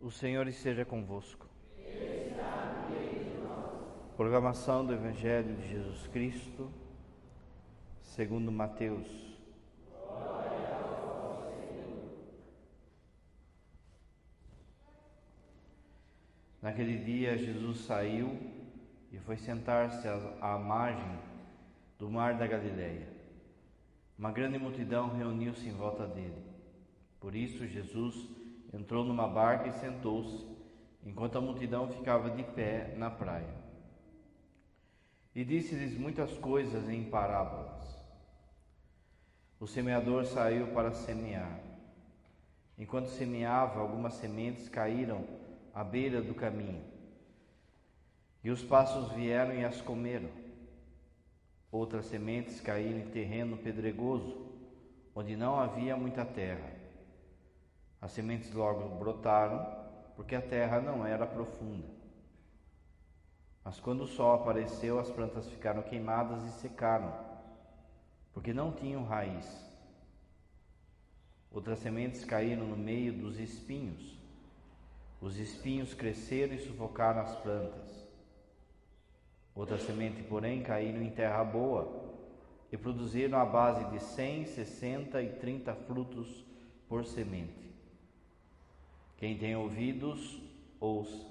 O Senhor esteja convosco. Proclamação do Evangelho de Jesus Cristo, segundo Mateus. Naquele dia, Jesus saiu e foi sentar-se à margem do mar da Galileia. Uma grande multidão reuniu-se em volta dele. Por isso, Jesus entrou numa barca e sentou-se, enquanto a multidão ficava de pé na praia. E disse-lhes muitas coisas em parábolas. O semeador saiu para semear. Enquanto semeava, algumas sementes caíram à beira do caminho, e os pássaros vieram e as comeram. Outras sementes caíram em terreno pedregoso, onde não havia muita terra. As sementes logo brotaram, porque a terra não era profunda. Mas quando o sol apareceu, as plantas ficaram queimadas e secaram, porque não tinham raiz. Outras sementes caíram no meio dos espinhos. Os espinhos cresceram e sufocaram as plantas. Outras sementes, porém, caíram em terra boa e produziram a base de 100, 60 e 30 frutos por semente. Quem tem ouvidos, ouça.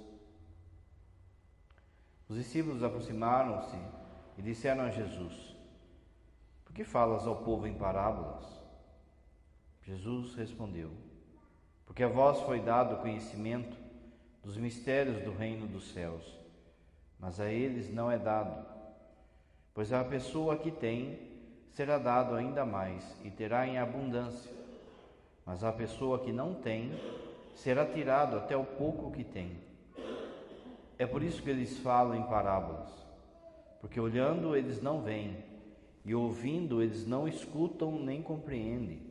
Os discípulos aproximaram-se e disseram a Jesus: Por que falas ao povo em parábolas? Jesus respondeu: Porque a vós foi dado o conhecimento dos mistérios do reino dos céus, mas a eles não é dado. Pois a pessoa que tem será dado ainda mais e terá em abundância, mas a pessoa que não tem será tirado até o pouco que tem. É por isso que eles falam em parábolas, porque olhando eles não veem, e ouvindo eles não escutam nem compreendem.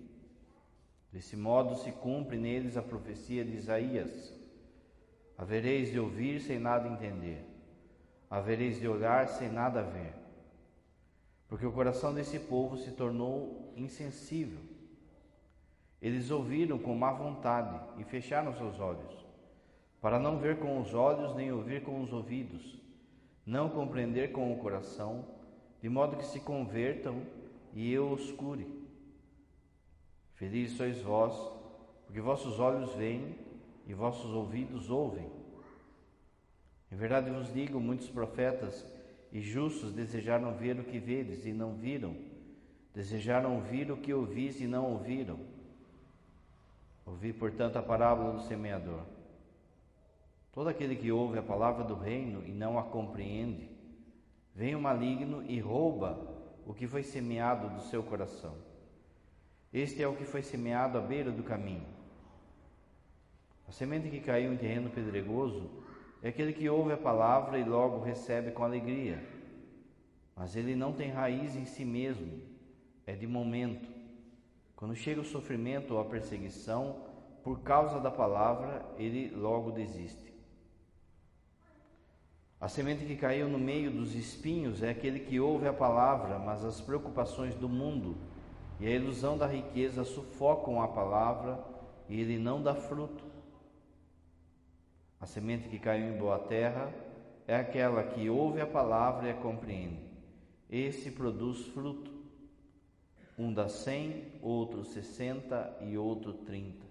Desse modo se cumpre neles a profecia de Isaías: havereis de ouvir sem nada entender, havereis de olhar sem nada ver, porque o coração desse povo se tornou insensível. Eles ouviram com má vontade e fecharam seus olhos, para não ver com os olhos, nem ouvir com os ouvidos, não compreender com o coração, de modo que se convertam e eu os cure. Felizes sois vós, porque vossos olhos veem e vossos ouvidos ouvem. Em verdade vos digo, muitos profetas e justos desejaram ver o que vedes e não viram, desejaram ouvir o que ouvis e não ouviram. Ouvi, portanto, a parábola do semeador. Todo aquele que ouve a palavra do reino e não a compreende, vem o maligno e rouba o que foi semeado do seu coração. Este é o que foi semeado à beira do caminho. A semente que caiu em terreno pedregoso é aquele que ouve a palavra e logo recebe com alegria, mas ele não tem raiz em si mesmo, é de momento. Quando chega o sofrimento ou a perseguição, por causa da palavra, ele logo desiste. A semente que caiu no meio dos espinhos é aquele que ouve a palavra, mas as preocupações do mundo e a ilusão da riqueza sufocam a palavra e ele não dá fruto. A semente que caiu em boa terra é aquela que ouve a palavra e a compreende. Esse produz fruto. Um dá 100, outro 60 e outro 30.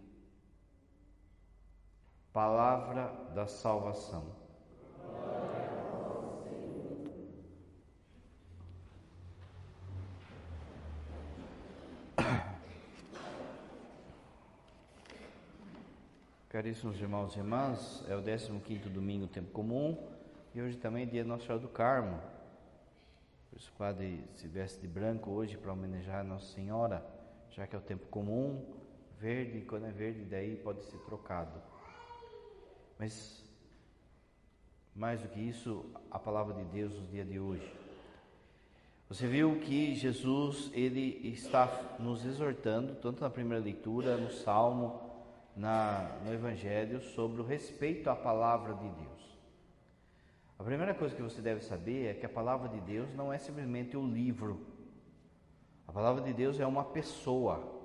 Palavra da salvação. Caríssimos irmãos e irmãs, é o 15º domingo, tempo comum, e hoje também é dia de Nossa Senhora do Carmo. Por isso o padre se veste de branco hoje para homenagear a Nossa Senhora, já que é o tempo comum, verde, e quando é verde daí pode ser trocado. Mas, mais do que isso, a palavra de Deus no dia de hoje. Você viu que Jesus, ele está nos exortando, tanto na primeira leitura, no Salmo, no Evangelho, sobre o respeito à palavra de Deus. A primeira coisa que você deve saber é que a palavra de Deus não é simplesmente o livro. A palavra de Deus é uma pessoa.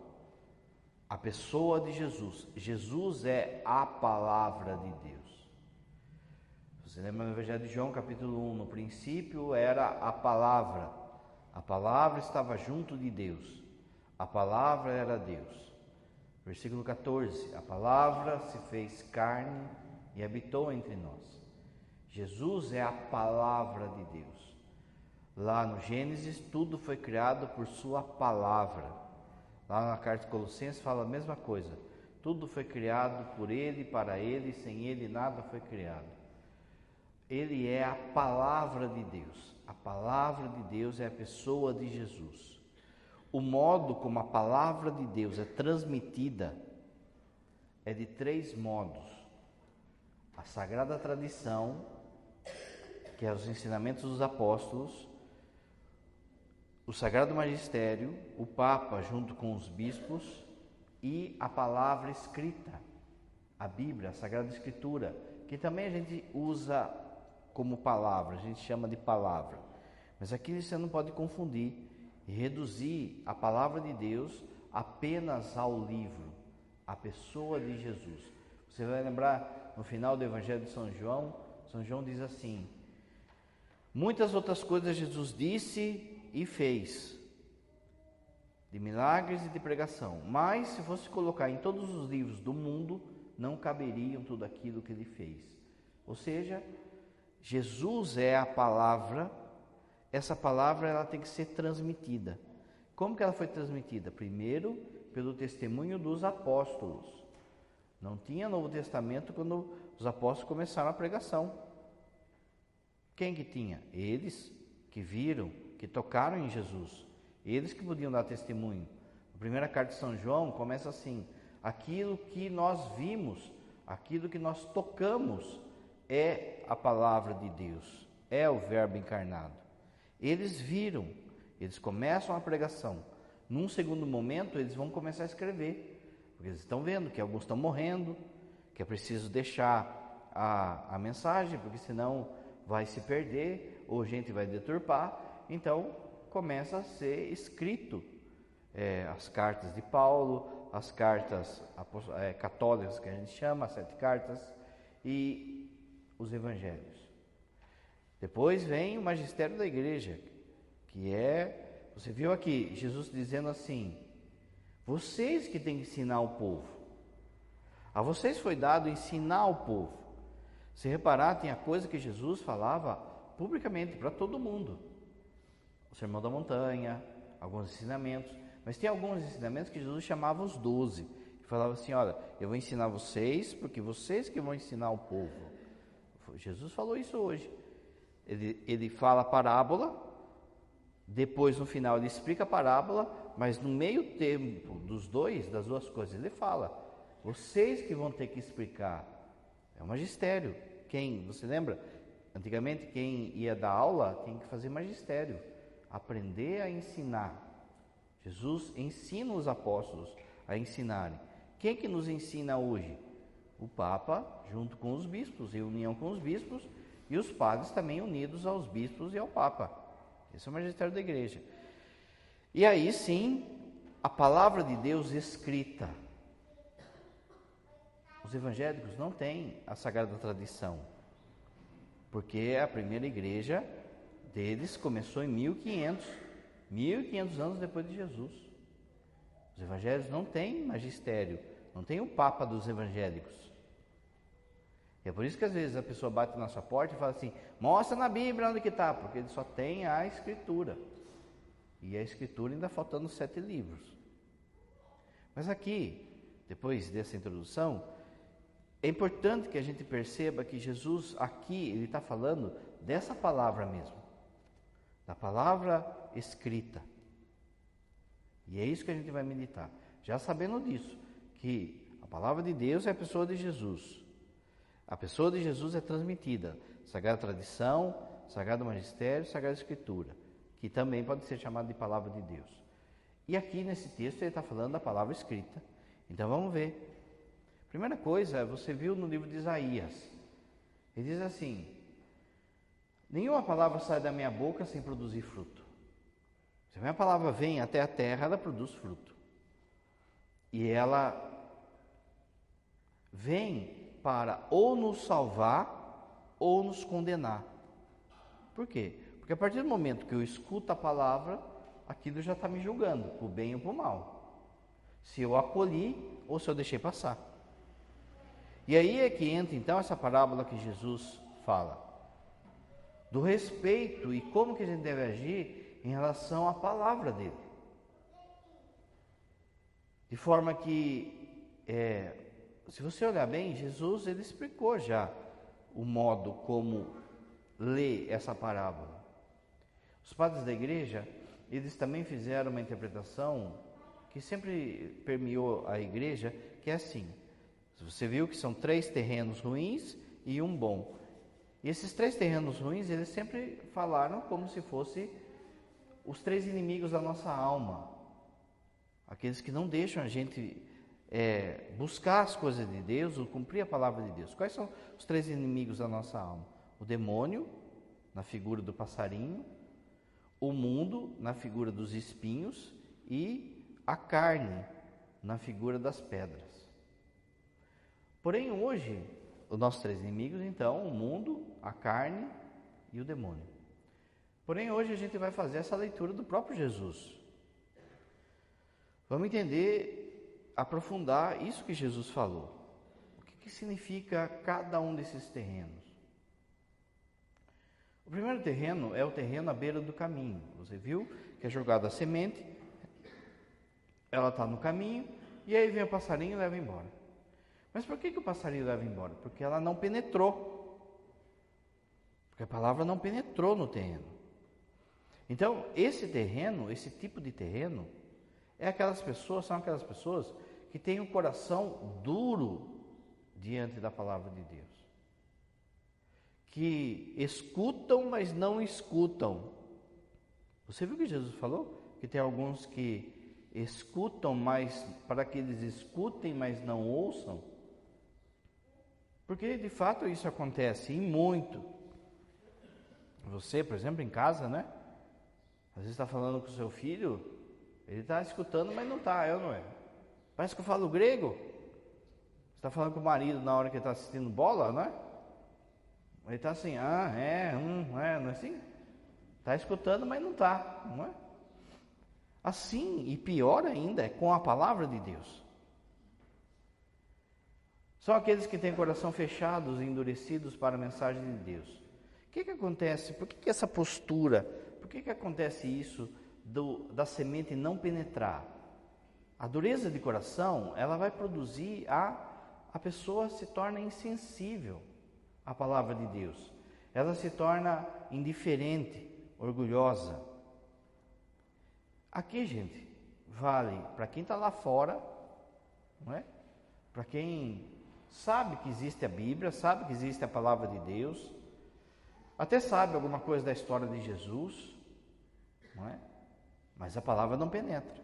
a pessoa de Jesus. Jesus é a palavra de Deus. Você lembra no Evangelho de João, capítulo 1, no princípio era a palavra estava junto de Deus, a palavra era Deus. Versículo 14, a palavra se fez carne e habitou entre nós. Jesus é a palavra de Deus. Lá no Gênesis, tudo foi criado por sua palavra. Lá na carta de Colossenses fala a mesma coisa. Tudo foi criado por Ele, para Ele, sem Ele nada foi criado. Ele é a palavra de Deus. A palavra de Deus é a pessoa de Jesus. O modo como a palavra de Deus é transmitida é de 3 modos. A sagrada tradição, que é os ensinamentos dos apóstolos, o sagrado magistério, o Papa junto com os bispos e a palavra escrita, a Bíblia, a Sagrada Escritura, que também a gente usa como palavra, a gente chama de palavra. Mas aqui você não pode confundir e reduzir a palavra de Deus apenas ao livro, à pessoa de Jesus. Você vai lembrar no final do Evangelho de São João diz assim: muitas outras coisas Jesus disse e fez, de milagres e de pregação, mas se fosse colocar em todos os livros do mundo, não caberiam tudo aquilo que ele fez. Ou seja, Jesus é a palavra. Essa palavra ela tem que ser transmitida. Como que ela foi transmitida? Primeiro, pelo testemunho dos apóstolos. Não tinha Novo Testamento quando os apóstolos começaram a pregação. Quem que tinha? Eles que viram, que tocaram em Jesus. Eles que podiam dar testemunho. A primeira carta de São João começa assim: aquilo que nós vimos, aquilo que nós tocamos é a palavra de Deus, é o Verbo encarnado. Eles viram, eles começam a pregação. Num segundo momento, eles vão começar a escrever, porque eles estão vendo que alguns estão morrendo, que é preciso deixar a mensagem, porque senão vai se perder, ou gente vai deturpar. Então, começa a ser escrito as cartas de Paulo, as cartas católicas que a gente chama, as 7 cartas, e os evangelhos. Depois vem o magistério da igreja, que você viu aqui, Jesus dizendo assim: vocês que têm que ensinar o povo. A vocês foi dado ensinar o povo. Se reparar, tem a coisa que Jesus falava publicamente para todo mundo. O Sermão da Montanha, alguns ensinamentos, mas tem alguns ensinamentos que Jesus chamava os 12. E falava assim: olha, eu vou ensinar vocês, porque vocês que vão ensinar o povo. Jesus falou isso hoje. Ele fala a parábola, depois no final ele explica a parábola, mas no meio tempo das duas coisas, ele fala: vocês que vão ter que explicar. É o magistério. Você lembra? Antigamente quem ia dar aula tinha que fazer magistério, aprender a ensinar. Jesus ensina os apóstolos a ensinarem. Quem que nos ensina hoje? O Papa junto com os bispos, em união com os bispos, e os padres também unidos aos bispos e ao Papa. Esse é o magistério da igreja. E aí sim, a palavra de Deus escrita. Os evangélicos não têm a sagrada tradição, porque a primeira igreja deles começou em 1500 anos depois de Jesus. Os evangélicos não têm magistério, não tem o Papa dos evangélicos. E é por isso que às vezes a pessoa bate na sua porta e fala assim: mostra na Bíblia onde que está, porque ele só tem a Escritura. E a Escritura ainda faltando 7 livros. Mas aqui, depois dessa introdução, é importante que a gente perceba que Jesus aqui, ele está falando dessa palavra mesmo, da palavra escrita. E é isso que a gente vai meditar, já sabendo disso, que a palavra de Deus é a pessoa de Jesus. A pessoa de Jesus é transmitida, Sagrada Tradição, Sagrado Magistério, Sagrada Escritura, que também pode ser chamada de palavra de Deus. E aqui nesse texto ele está falando da palavra escrita. Então vamos ver. Primeira coisa, você viu no livro de Isaías, ele diz assim: nenhuma palavra sai da minha boca sem produzir fruto. Se a minha palavra vem até a terra, ela produz fruto. E ela vem para ou nos salvar ou nos condenar. Por quê? Porque a partir do momento que eu escuto a palavra, aquilo já está me julgando, para o bem ou para o mal. Se eu acolhi ou se eu deixei passar. E aí é que entra então essa parábola que Jesus fala. Do respeito e como que a gente deve agir em relação à palavra dele. De forma que, se você olhar bem, Jesus ele explicou já o modo como ler essa parábola. Os padres da igreja, eles também fizeram uma interpretação que sempre permeou a igreja, que é assim. Você viu que são 3 terrenos ruins e um bom. E esses 3 terrenos ruins, eles sempre falaram como se fossem os 3 inimigos da nossa alma. Aqueles que não deixam a gente buscar as coisas de Deus ou cumprir a palavra de Deus. Quais são os 3 inimigos da nossa alma? O demônio, na figura do passarinho, o mundo, na figura dos espinhos, e a carne, na figura das pedras. Porém, hoje, os nossos 3 inimigos, então, o mundo, a carne e o demônio. Porém, hoje a gente vai fazer essa leitura do próprio Jesus. Vamos entender, aprofundar isso que Jesus falou. O que significa cada um desses terrenos? O primeiro terreno é o terreno à beira do caminho. Você viu que é jogada a semente, ela está no caminho, e aí vem o passarinho e leva embora. Mas por que o passarinho leva embora? Porque ela não penetrou. Porque a palavra não penetrou no terreno. Então, esse terreno, esse tipo de terreno, são aquelas pessoas que têm um coração duro diante da palavra de Deus. Que escutam, mas não escutam. Você viu que Jesus falou? Que tem alguns que escutam, mas para que eles escutem, mas não ouçam. Porque de fato isso acontece e muito. Você, por exemplo, em casa, né? Às vezes está falando com o seu filho, ele está escutando, mas não está, não é? Parece que eu falo grego. Você está falando com o marido na hora que ele está assistindo bola, não é? Ele está assim, não é assim? Está escutando, mas não está, não é? Assim, e pior ainda, é com a palavra de Deus. São aqueles que têm coração fechados e endurecidos para a mensagem de Deus. O que acontece? Por que essa postura? Por que acontece isso da semente não penetrar? A dureza de coração, ela vai produzir a pessoa se torna insensível à palavra de Deus. Ela se torna indiferente, orgulhosa. Aqui, gente, vale para quem está lá fora, não é? Para quem sabe que existe a Bíblia, sabe que existe a palavra de Deus, até sabe alguma coisa da história de Jesus, não é? Mas a palavra não penetra.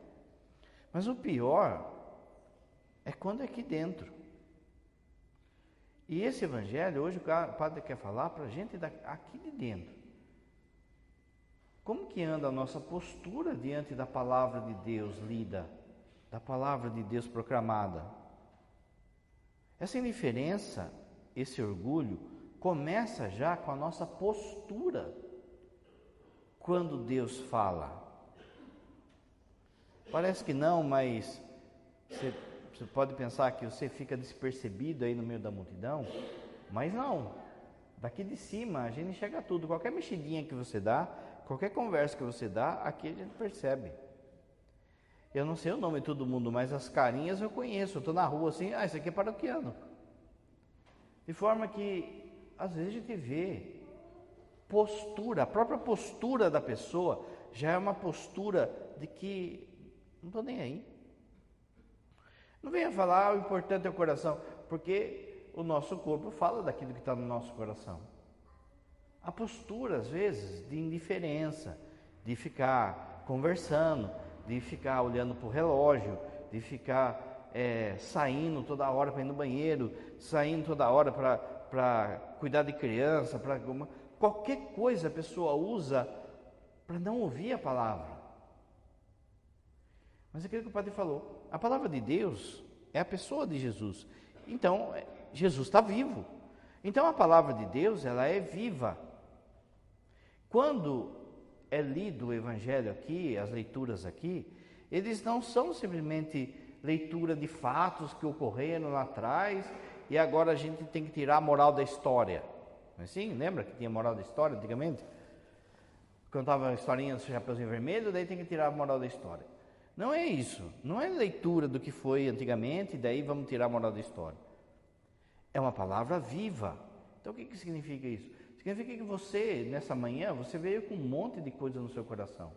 Mas o pior é quando é aqui dentro. E esse evangelho, hoje o padre quer falar para a gente aqui de dentro. Como que anda a nossa postura diante da palavra de Deus lida, da palavra de Deus proclamada? Essa indiferença, esse orgulho, começa já com a nossa postura quando Deus fala. Parece que não, mas você pode pensar que você fica despercebido aí no meio da multidão, mas não. Daqui de cima a gente enxerga tudo. Qualquer mexidinha que você dá, qualquer conversa que você dá, aqui a gente percebe. Eu não sei o nome de todo mundo, mas as carinhas eu conheço. Eu estou na rua assim, esse aqui é paroquiano. De forma que, às vezes a gente vê postura, a própria postura da pessoa já é uma postura de que não estou nem aí. Não venha falar, o importante é o coração, porque o nosso corpo fala daquilo que está no nosso coração. A postura, às vezes, de indiferença, de ficar conversando, de ficar olhando para o relógio, de ficar saindo toda hora para ir no banheiro, saindo toda hora para cuidar de criança, qualquer coisa a pessoa usa para não ouvir a palavra. Mas é aquilo que o padre falou, A palavra de Deus é a pessoa de Jesus. Então, Jesus está vivo. Então, a palavra de Deus, ela é viva. Quando é lido o Evangelho aqui, as leituras aqui, eles não são simplesmente leitura de fatos que ocorreram lá atrás e agora a gente tem que tirar a moral da história. Não é assim? Lembra que tinha moral da história antigamente? Contava a historinha do Chapeuzinho Vermelho, daí tem que tirar a moral da história. Não é isso. Não é leitura do que foi antigamente, e daí vamos tirar a moral da história. É uma palavra viva. Então o que significa isso? Significa que você, nessa manhã, você veio com um monte de coisa no seu coração.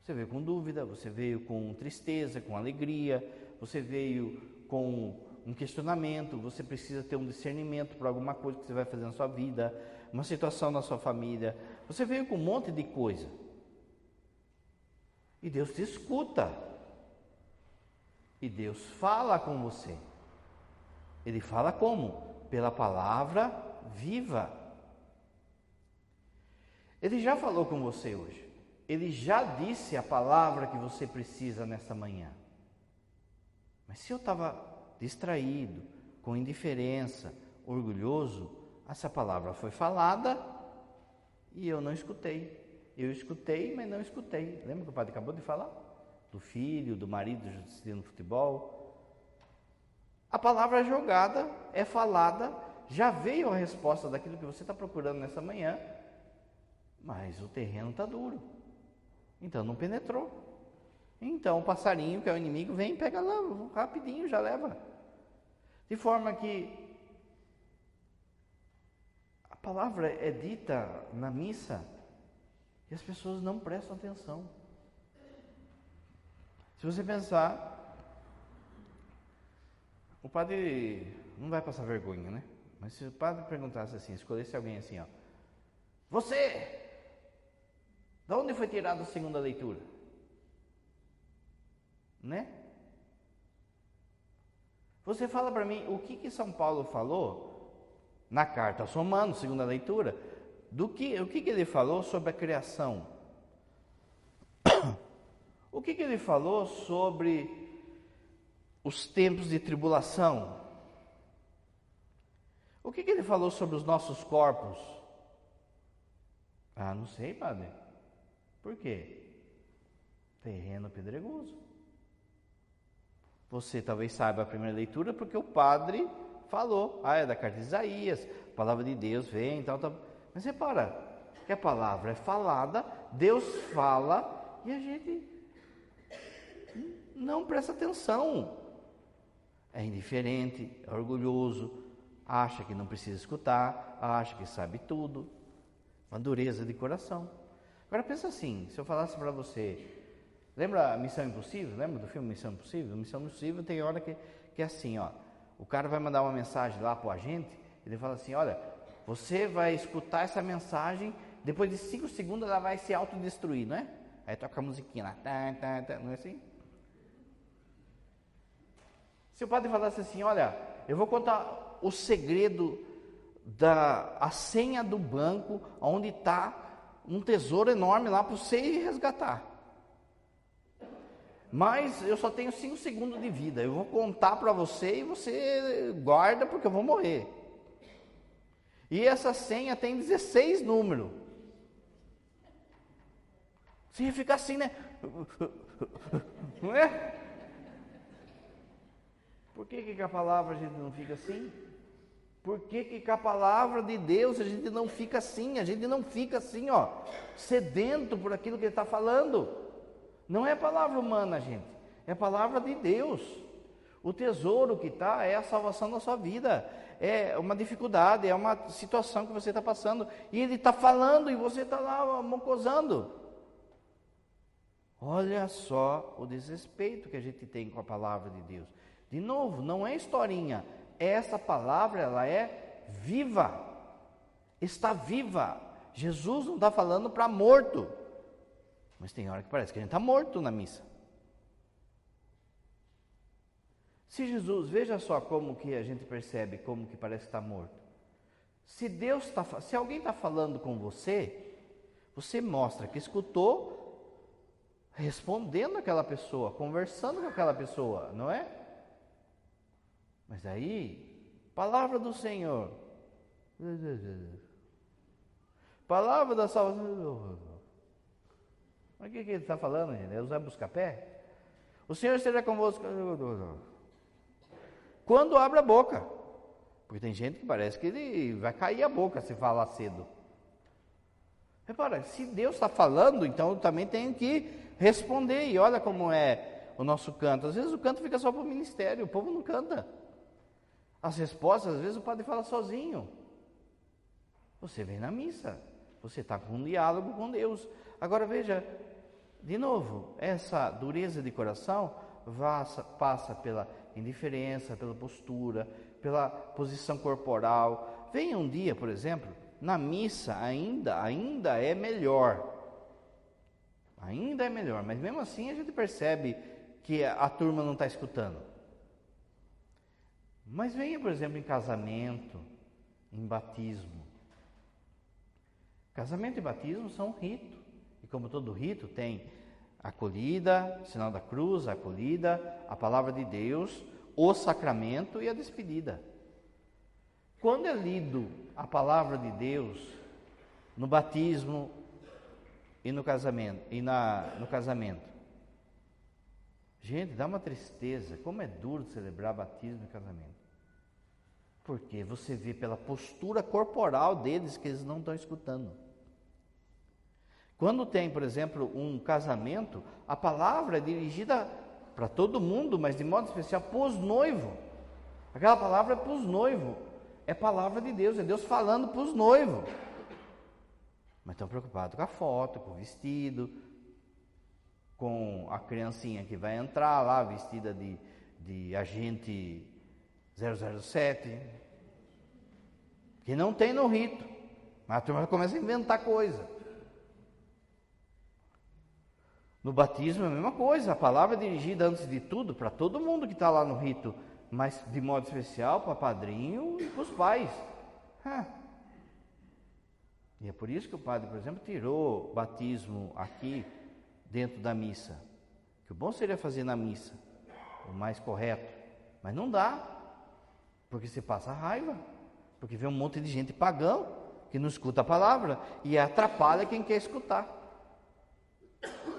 Você veio com dúvida, você veio com tristeza, com alegria, você veio com um questionamento, você precisa ter um discernimento para alguma coisa que você vai fazer na sua vida, uma situação na sua família. Você veio com um monte de coisa. E Deus te escuta. E Deus fala com você. Ele fala como? Pela palavra viva. Ele já falou com você hoje. Ele já disse a palavra que você precisa nessa manhã. Mas se eu estava distraído, com indiferença, orgulhoso, essa palavra foi falada e eu não escutei. Eu escutei, mas não escutei. Lembra que o padre acabou de falar? Do filho, do marido decidindo futebol. A palavra é jogada, é falada, já veio a resposta daquilo que você está procurando nessa manhã, mas o terreno está duro. Então não penetrou. Então o passarinho, que é o inimigo, vem e pega lá, rapidinho, já leva. De forma que a palavra é dita na missa e as pessoas não prestam atenção. Se você pensar, o padre não vai passar vergonha, né? Mas se o padre perguntasse assim, escolhesse alguém assim, ó, você, de onde foi tirada a segunda leitura? Né? Você fala para mim o que São Paulo falou na carta aos Romanos, segunda leitura, o que ele falou sobre a criação? O que ele falou sobre os tempos de tribulação? O que ele falou sobre os nossos corpos? Ah, não sei, padre. Por quê? Terreno pedregoso. Você talvez saiba a primeira leitura porque o padre falou. Ah, é da carta de Isaías, a palavra de Deus vem e tal. Mas repara, que a palavra é falada, Deus fala e a gente não presta atenção. É indiferente, é orgulhoso, acha que não precisa escutar, acha que sabe tudo. Uma dureza de coração. Agora pensa assim, se eu falasse para você, lembra a Missão Impossível? Lembra do filme Missão Impossível? Missão Impossível tem hora que é assim, ó. O cara vai mandar uma mensagem lá para o agente, ele fala assim, olha, você vai escutar essa mensagem, depois de 5 segundos ela vai se autodestruir, não é? Aí toca a musiquinha lá, não é assim? Se o padre falasse assim, olha, eu vou contar o segredo a senha do banco, onde está um tesouro enorme lá para você ir resgatar. Mas eu só tenho 5 segundos de vida, eu vou contar para você e você guarda porque eu vou morrer. E essa senha tem 16 números. Você ia ficar assim, né? Não é? Por que a palavra a gente não fica assim? Por que a palavra de Deus a gente não fica assim? A gente não fica assim, ó, sedento por aquilo que Ele está falando. Não é palavra humana, gente. É palavra de Deus. O tesouro que está é a salvação da sua vida. É uma dificuldade, é uma situação que você está passando. E Ele está falando e você está lá mocosando. Olha só o desrespeito que a gente tem com a palavra de Deus. De novo, não é historinha. Essa palavra, ela é viva. Está viva. Jesus não está falando para morto. Mas tem hora que parece que a gente está morto na missa. Se Jesus, veja só como que a gente percebe como que parece estar morto. Se alguém está falando com você, você mostra que escutou, respondendo aquela pessoa, conversando com aquela pessoa, não é? Mas aí, palavra do Senhor, palavra da salvação. Mas o que ele está falando, gente? Deus vai buscar pé? O Senhor esteja convosco. Quando abre a boca, porque tem gente que parece que ele vai cair a boca se falar cedo. Repara, se Deus está falando, então eu também tenho que responder. E olha como é o nosso canto. Às vezes o canto fica só para o ministério, o povo não canta. As respostas, às vezes o padre fala sozinho. Você vem na missa, você está com um diálogo com Deus. Agora veja, de novo, essa dureza de coração passa pela indiferença, pela postura, pela posição corporal. Vem um dia, por exemplo, na missa ainda é melhor. Ainda é melhor, mas mesmo assim a gente percebe que a turma não está escutando. Mas venha, por exemplo, em casamento, em batismo. Casamento e batismo são um rito. E como todo rito tem a acolhida, sinal da cruz, a acolhida, a palavra de Deus, o sacramento e a despedida. Quando é lido a palavra de Deus no batismo e no casamento, no casamento, gente, dá uma tristeza, como é duro celebrar batismo e casamento. Porque você vê pela postura corporal deles que eles não estão escutando. Quando tem, por exemplo, um casamento, a palavra é dirigida para todo mundo, mas de modo especial para os noivos. Aquela palavra é para os noivos, é palavra de Deus, é Deus falando para os noivos. Mas estão preocupados com a foto, com o vestido, com a criancinha que vai entrar lá vestida de agente 007, que não tem no rito, mas a turma começa a inventar coisa. No batismo é a mesma coisa, a palavra é dirigida antes de tudo para todo mundo que está lá no rito, mas de modo especial para padrinho e para os pais. E é por isso que o padre, por exemplo, tirou o batismo aqui dentro da missa. Que o bom seria fazer na missa, o mais correto, mas não dá, porque você passa raiva, porque vê um monte de gente pagão que não escuta a palavra e atrapalha quem quer escutar.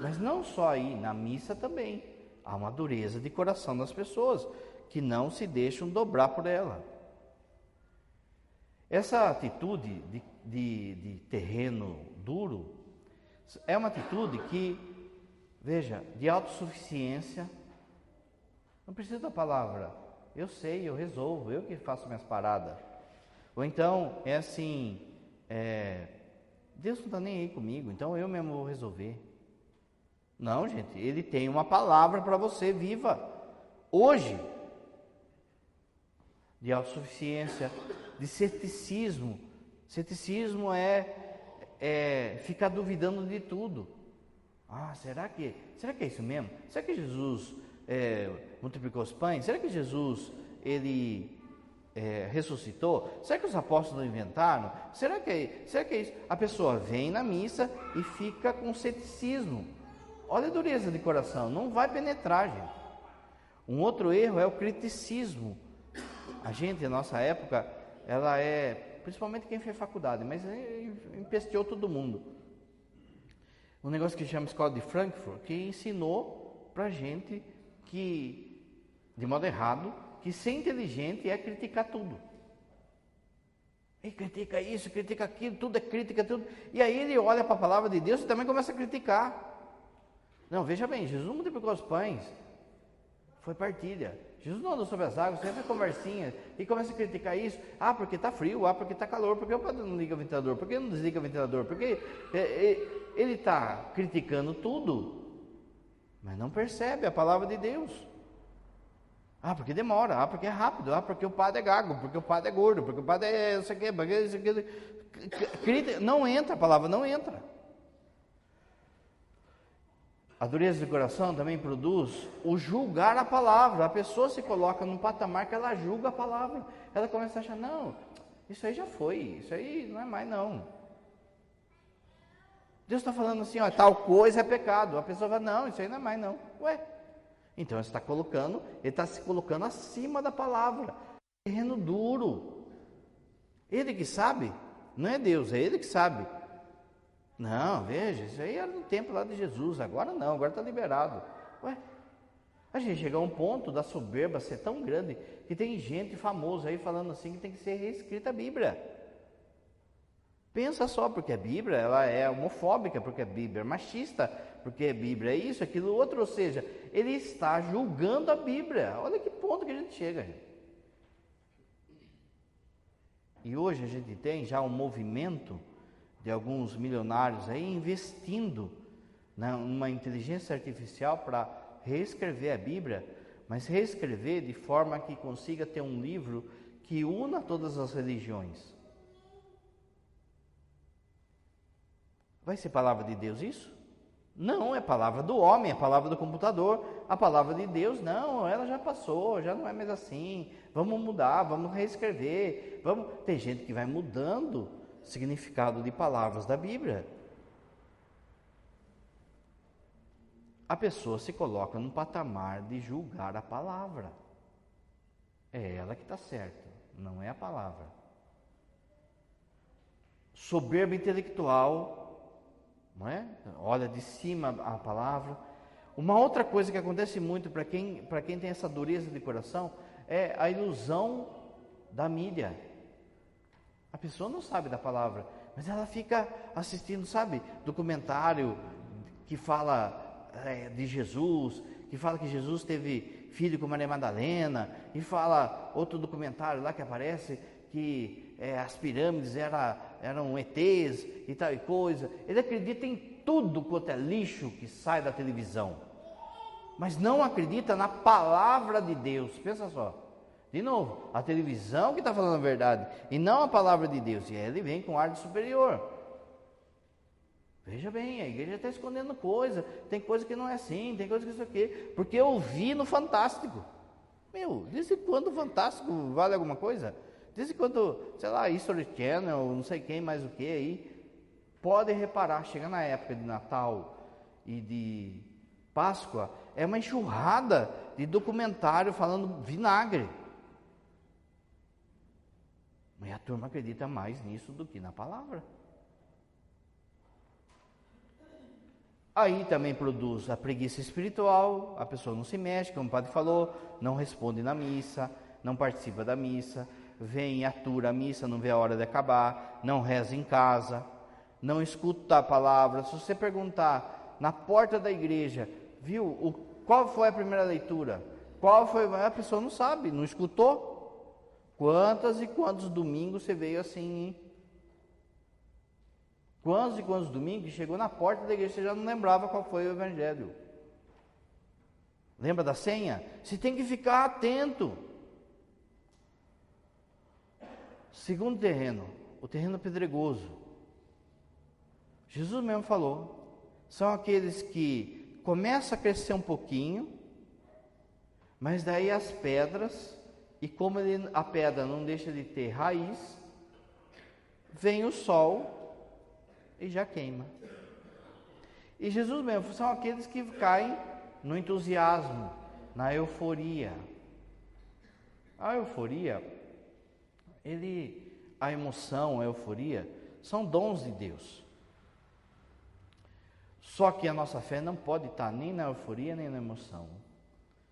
Mas não só aí, na missa também. Há uma dureza de coração das pessoas que não se deixam dobrar por ela. Essa atitude de terreno duro é uma atitude que, veja, de autossuficiência. Não precisa da palavra. Eu sei, eu resolvo, eu que faço minhas paradas. Ou então é assim, Deus não está nem aí comigo, então eu mesmo vou resolver. Não, gente, Ele tem uma palavra para você viva, hoje, de autossuficiência, de ceticismo. Ceticismo é ficar duvidando de tudo. Será que é isso mesmo? Será que Jesus multiplicou os pães? Será que Jesus, Ele ressuscitou? Será que os apóstolos não inventaram? Será que é isso? A pessoa vem na missa e fica com ceticismo. Olha a dureza de coração, não vai penetrar, gente. Um outro erro é o criticismo. A nossa época, ela principalmente quem fez faculdade, mas empesteou todo mundo. Um negócio que chama Escola de Frankfurt, que ensinou pra gente que, de modo errado, que ser inteligente é criticar tudo. E critica isso, critica aquilo, tudo é crítica, tudo. E aí ele olha para a palavra de Deus e também começa a criticar. Não, veja bem, Jesus não multiplicou os pães, foi partilha. Jesus não andou sobre as águas, sempre conversinha, e começa a criticar isso. Porque está frio, porque está calor, porque o padre não liga o ventilador, porque não desliga o ventilador, porque ele está criticando tudo, mas não percebe a palavra de Deus. Porque demora, porque é rápido, porque o padre é gago, porque o padre é gordo, porque o padre é isso aqui, porque isso aqui. Não entra, a palavra não entra. A dureza de coração também produz o julgar a palavra. A pessoa se coloca num patamar que ela julga a palavra. Ela começa a achar, não, isso aí já foi, isso aí não é mais não. Deus está falando assim, ó, tal coisa é pecado. A pessoa fala, não, isso aí não é mais não. Ué, então ele está se colocando acima da palavra. Terreno duro. Ele que sabe, não é Deus, é ele que sabe. Não, veja, isso aí era no tempo lá de Jesus, agora não, agora está liberado. Ué, a gente chega a um ponto da soberba ser tão grande que tem gente famosa aí falando assim que tem que ser reescrita a Bíblia. Pensa só, porque a Bíblia ela é homofóbica, porque a Bíblia é machista, porque a Bíblia é isso, aquilo, outro, ou seja, ele está julgando a Bíblia. Olha que ponto que a gente chega, gente. E hoje a gente tem já um movimento de alguns milionários aí investindo numa inteligência artificial para reescrever a Bíblia, mas reescrever de forma que consiga ter um livro que una todas as religiões. Vai ser palavra de Deus isso? Não, é palavra do homem, é palavra do computador. A palavra de Deus, não, ela já passou, já não é mais assim. Vamos mudar, vamos reescrever. Tem gente que vai mudando o significado de palavras da Bíblia. A pessoa se coloca num patamar de julgar a palavra. É ela que está certa, não é a palavra. Soberba intelectual, não é? Olha de cima a palavra. Uma outra coisa que acontece muito para quem tem essa dureza de coração é a ilusão da mídia. A pessoa não sabe da palavra, mas ela fica assistindo, sabe, documentário que fala de Jesus, que fala que Jesus teve filho com Maria Madalena, e fala outro documentário lá que aparece que as pirâmides eram ETs e tal e coisa. Ele acredita em tudo quanto é lixo que sai da televisão, mas não acredita na palavra de Deus. Pensa só, de novo, a televisão que está falando a verdade e não a palavra de Deus, e ele vem com ar de superior. Veja bem, a igreja está escondendo coisa, tem coisa que não é assim, tem coisa que isso aqui, porque eu vi no Fantástico. Desde quando o Fantástico vale alguma coisa? Desde quando, sei lá, History Channel, não sei quem mais o que aí, pode reparar, chega na época de Natal e de Páscoa, é uma enxurrada de documentário falando vinagre. Mas a turma acredita mais nisso do que na palavra. Aí também produz a preguiça espiritual, a pessoa não se mexe, como o padre falou, não responde na missa, não participa da missa, vem e atura a missa, não vê a hora de acabar, não reza em casa, não escuta a palavra. Se você perguntar na porta da igreja, qual foi a primeira leitura? Qual foi? A pessoa não sabe, não escutou. Quantos e quantos domingos você veio assim, hein? Quantos e quantos domingos chegou na porta da igreja, você já não lembrava qual foi o evangelho? Lembra da senha? Você tem que ficar atento. Segundo terreno, o terreno pedregoso. Jesus mesmo falou, são aqueles que começam a crescer um pouquinho, mas daí as pedras, e como a pedra não deixa de ter raiz, vem o sol e já queima. E Jesus mesmo, são aqueles que caem no entusiasmo, na euforia. A euforia, a emoção, a euforia, são dons de Deus. Só que a nossa fé não pode estar nem na euforia, nem na emoção.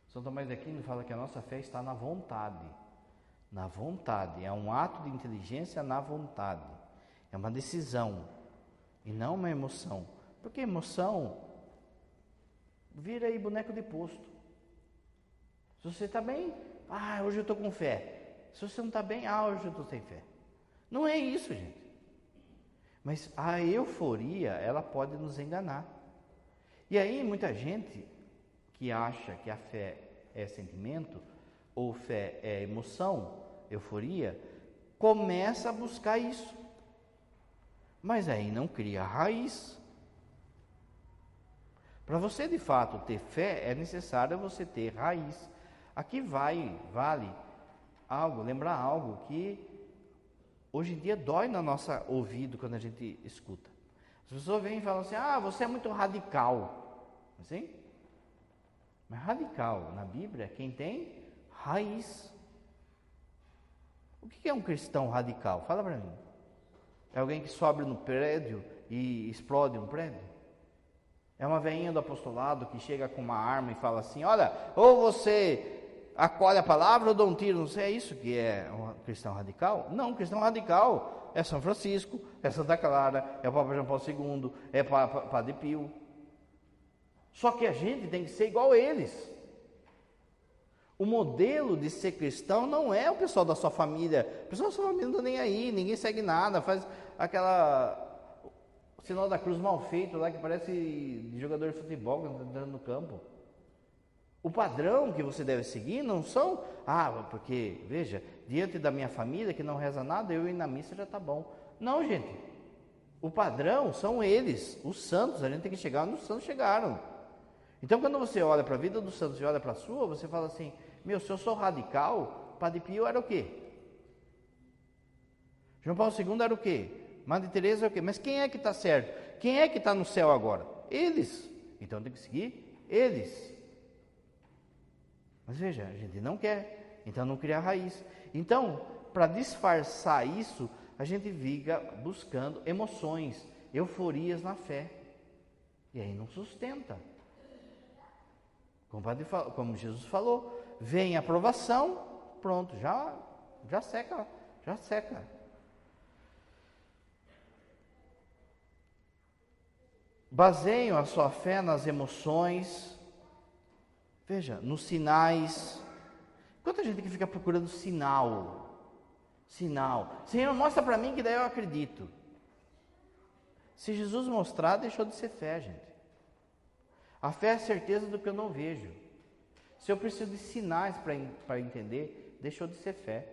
São Tomás de Aquino fala que a nossa fé está na vontade. Na vontade, é um ato de inteligência na vontade. É uma decisão, e não uma emoção. Porque emoção vira aí boneco de posto. Se você está bem, hoje eu estou com fé. Se você não está bem, hoje eu estou sem fé. Não é isso, gente. Mas a euforia, ela pode nos enganar. E aí muita gente que acha que a fé é sentimento, ou fé é emoção, euforia, começa a buscar isso. Mas aí não cria raiz. Para você de fato ter fé, é necessário você ter raiz. Aqui vale lembrar algo que hoje em dia dói no nosso ouvido quando a gente escuta. As As pessoas vêm e falam assim, você é muito radical. Assim? Mas radical na Bíblia é quem tem raiz. O que é um cristão radical? Fala para mim. É alguém que sobe no prédio e explode um prédio? É uma velhinha do apostolado que chega com uma arma e fala assim, olha, ou você acolhe a palavra ou dá um tiro, não sei, é isso que é um cristão radical? Não, um cristão radical é São Francisco, é Santa Clara, é o Papa João Paulo II, é Padre Pio. Só que a gente tem que ser igual a eles. O modelo de ser cristão não é o pessoal da sua família. O pessoal da sua família não está nem aí, ninguém segue nada, faz o sinal da cruz mal feito lá, que parece de jogador de futebol que está entrando no campo. O padrão que você deve seguir não são, porque, veja, diante da minha família que não reza nada, eu ir na missa já está bom. Não, gente. O padrão são eles, os santos. A gente tem que chegar onde os santos chegaram. Então, quando você olha para a vida dos santos e olha para a sua, você fala assim, se eu sou radical, Padre Pio era o quê? João Paulo II era o quê? Madre Teresa era o quê? Mas quem é que está certo? Quem é que está no céu agora? Eles. Então tem que seguir eles. Mas veja, a gente não quer, então não cria raiz. Então, para disfarçar isso, a gente fica buscando emoções, euforias na fé. E aí não sustenta. Como Jesus falou, vem a aprovação, pronto, já seca. Baseiam a sua fé nas emoções, veja, nos sinais. Quanta gente que fica procurando sinal. Senhor, mostra para mim que daí eu acredito. Se Jesus mostrar, deixou de ser fé, gente. A fé é a certeza do que eu não vejo. Se eu preciso de sinais para entender, deixou de ser fé.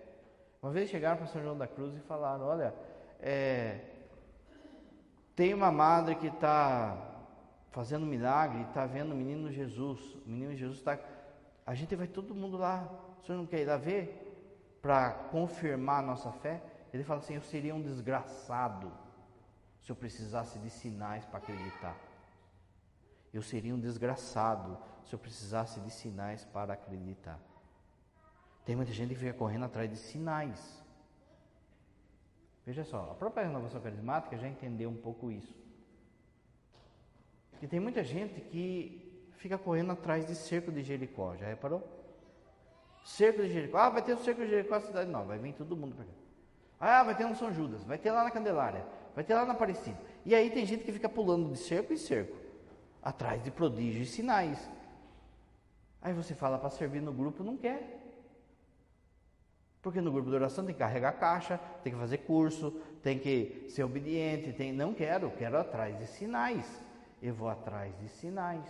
Uma vez chegaram para São João da Cruz e falaram, olha, tem uma madre que está fazendo milagre, está vendo o menino Jesus. O menino Jesus está... A gente vai todo mundo lá. O senhor não quer ir lá ver? Para confirmar a nossa fé? Ele fala assim, eu seria um desgraçado se eu precisasse de sinais para acreditar. Eu seria um desgraçado se eu precisasse de sinais para acreditar. Tem muita gente que fica correndo atrás de sinais. Veja só, a própria renovação carismática já entendeu um pouco isso. E tem muita gente que fica correndo atrás de cerco de Jericó, já reparou? Cerco de Jericó, vai ter o cerco de Jericó na cidade nova, vai vir todo mundo para cá. Vai ter no São Judas, vai ter lá na Candelária, vai ter lá na Aparecida. E aí tem gente que fica pulando de cerco em cerco, atrás de prodígios e sinais. Aí você fala para servir no grupo, não quer. Porque no grupo de oração tem que carregar caixa, tem que fazer curso, tem que ser obediente, não quero atrás de sinais. Eu vou atrás de sinais.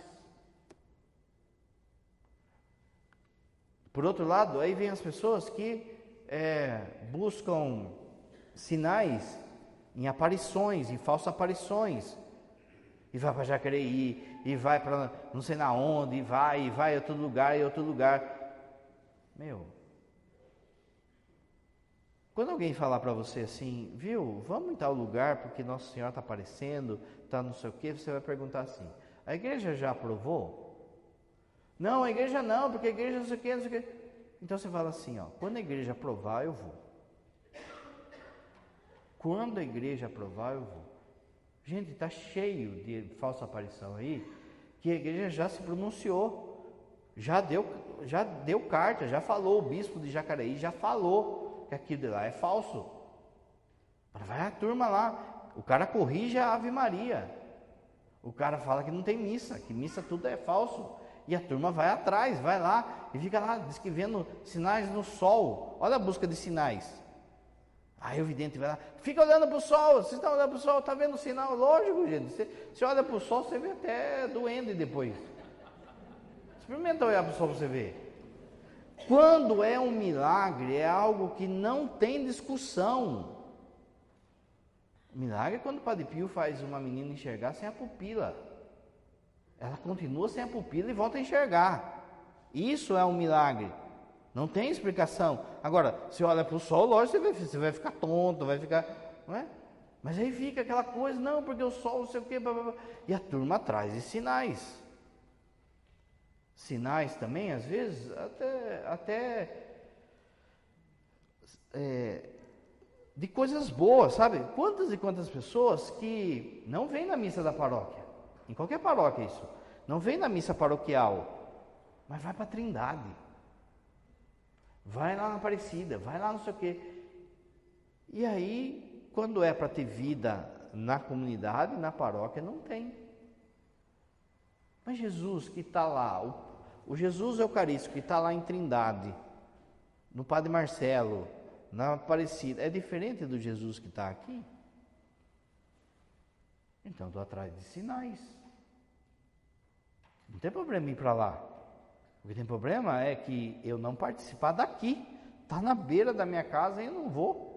Por outro lado, aí vem as pessoas que buscam sinais em aparições, em falsas aparições. E vai para Jacareí, e vai para não sei na onde, e vai a outro lugar. Quando alguém falar para você assim, viu, vamos em tal lugar porque Nossa Senhora está aparecendo, está não sei o que, você vai perguntar assim, a igreja já aprovou? Não, a igreja não, porque a igreja não sei o que. Então você fala assim, quando a igreja aprovar, eu vou. Quando a igreja aprovar, eu vou. Gente, está cheio de falsa aparição aí, que a igreja já se pronunciou, já deu carta, já falou, o bispo de Jacareí já falou que aquilo de lá é falso. Vai a turma lá, o cara corrige a Ave Maria, o cara fala que não tem missa, que missa tudo é falso, e a turma vai atrás, vai lá, e fica lá, diz que vendo sinais no sol, olha a busca de sinais. Aí o vidente vai lá, fica olhando para o sol, vocês estão olhando para o sol, está vendo o sinal? Lógico, gente, você olha para o sol, você vê até doendo depois. Experimenta olhar para o sol para você ver. Quando é um milagre, é algo que não tem discussão. Milagre é quando o Padre Pio faz uma menina enxergar sem a pupila. Ela continua sem a pupila e volta a enxergar. Isso é um milagre. Não tem explicação. Agora, se olha para o sol, lógico, você vai ficar tonto, vai ficar... Não é? Mas aí fica aquela coisa, não, porque o sol, não sei o quê, blá, blá, blá. E a turma traz de sinais. Sinais também, às vezes, de coisas boas, sabe? Quantas e quantas pessoas que não vêm na missa da paróquia, em qualquer paróquia isso, não vem na missa paroquial, mas vai para a Trindade, vai lá na Aparecida, vai lá não sei o quê. E aí, quando é para ter vida na comunidade, na paróquia, não tem. Mas Jesus que está lá, o Jesus Eucarístico que está lá em Trindade, no Padre Marcelo, na Aparecida, é diferente do Jesus que está aqui? Então estou atrás de sinais. Não tem problema ir para lá. O que tem problema é que eu não participar daqui. Está na beira da minha casa e eu não vou.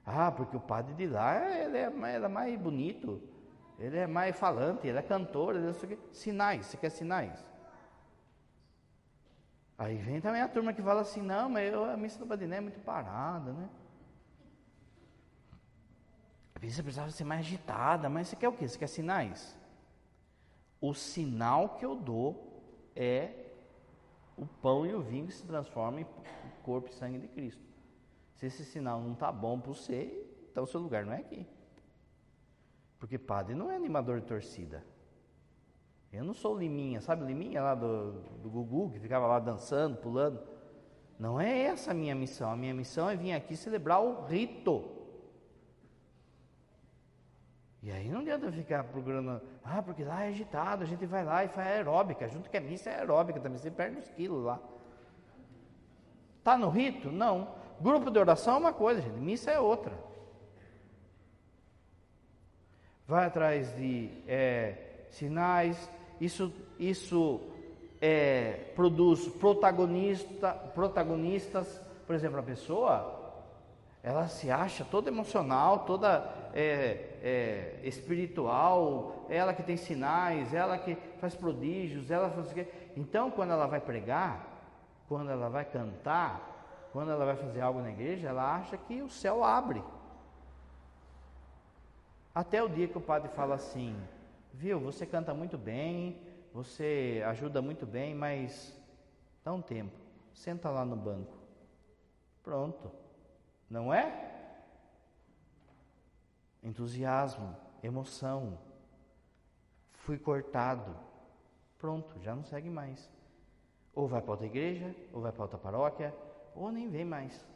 Ah, porque o padre de lá, ele é mais bonito, ele é mais falante, ele é cantor, ele é isso aqui. Sinais, você quer sinais? Aí vem também a turma que fala assim, não, mas a missa do Padre Né é muito parada, né? A missa precisava ser mais agitada, mas você quer o quê? Você quer sinais? O sinal que eu dou é o pão e o vinho que se transformam em corpo e sangue de Cristo. Se esse sinal não está bom para você, então o seu lugar não é aqui. Porque padre não é animador de torcida. Eu não sou o Liminha, sabe o Liminha lá do Gugu, que ficava lá dançando, pulando? Não é essa a minha missão. A minha missão é vir aqui celebrar o rito. E aí não adianta ficar procurando, porque lá é agitado, a gente vai lá e faz aeróbica, junto que a missa é aeróbica também, você perde uns quilos lá. Está no rito? Não. Grupo de oração é uma coisa, gente, missa é outra. Vai atrás de sinais, isso produz protagonistas, por exemplo, a pessoa, ela se acha toda emocional, toda espiritual, ela que tem sinais, ela que faz prodígios, ela faz o quê? Então, quando ela vai pregar, quando ela vai cantar, quando ela vai fazer algo na igreja, ela acha que o céu abre. Até o dia que o padre fala assim, viu, você canta muito bem, você ajuda muito bem, mas dá um tempo, senta lá no banco. Pronto, não é? Entusiasmo, emoção, fui cortado, pronto, já não segue mais. Ou vai para outra igreja, ou vai para outra paróquia, ou nem vem mais.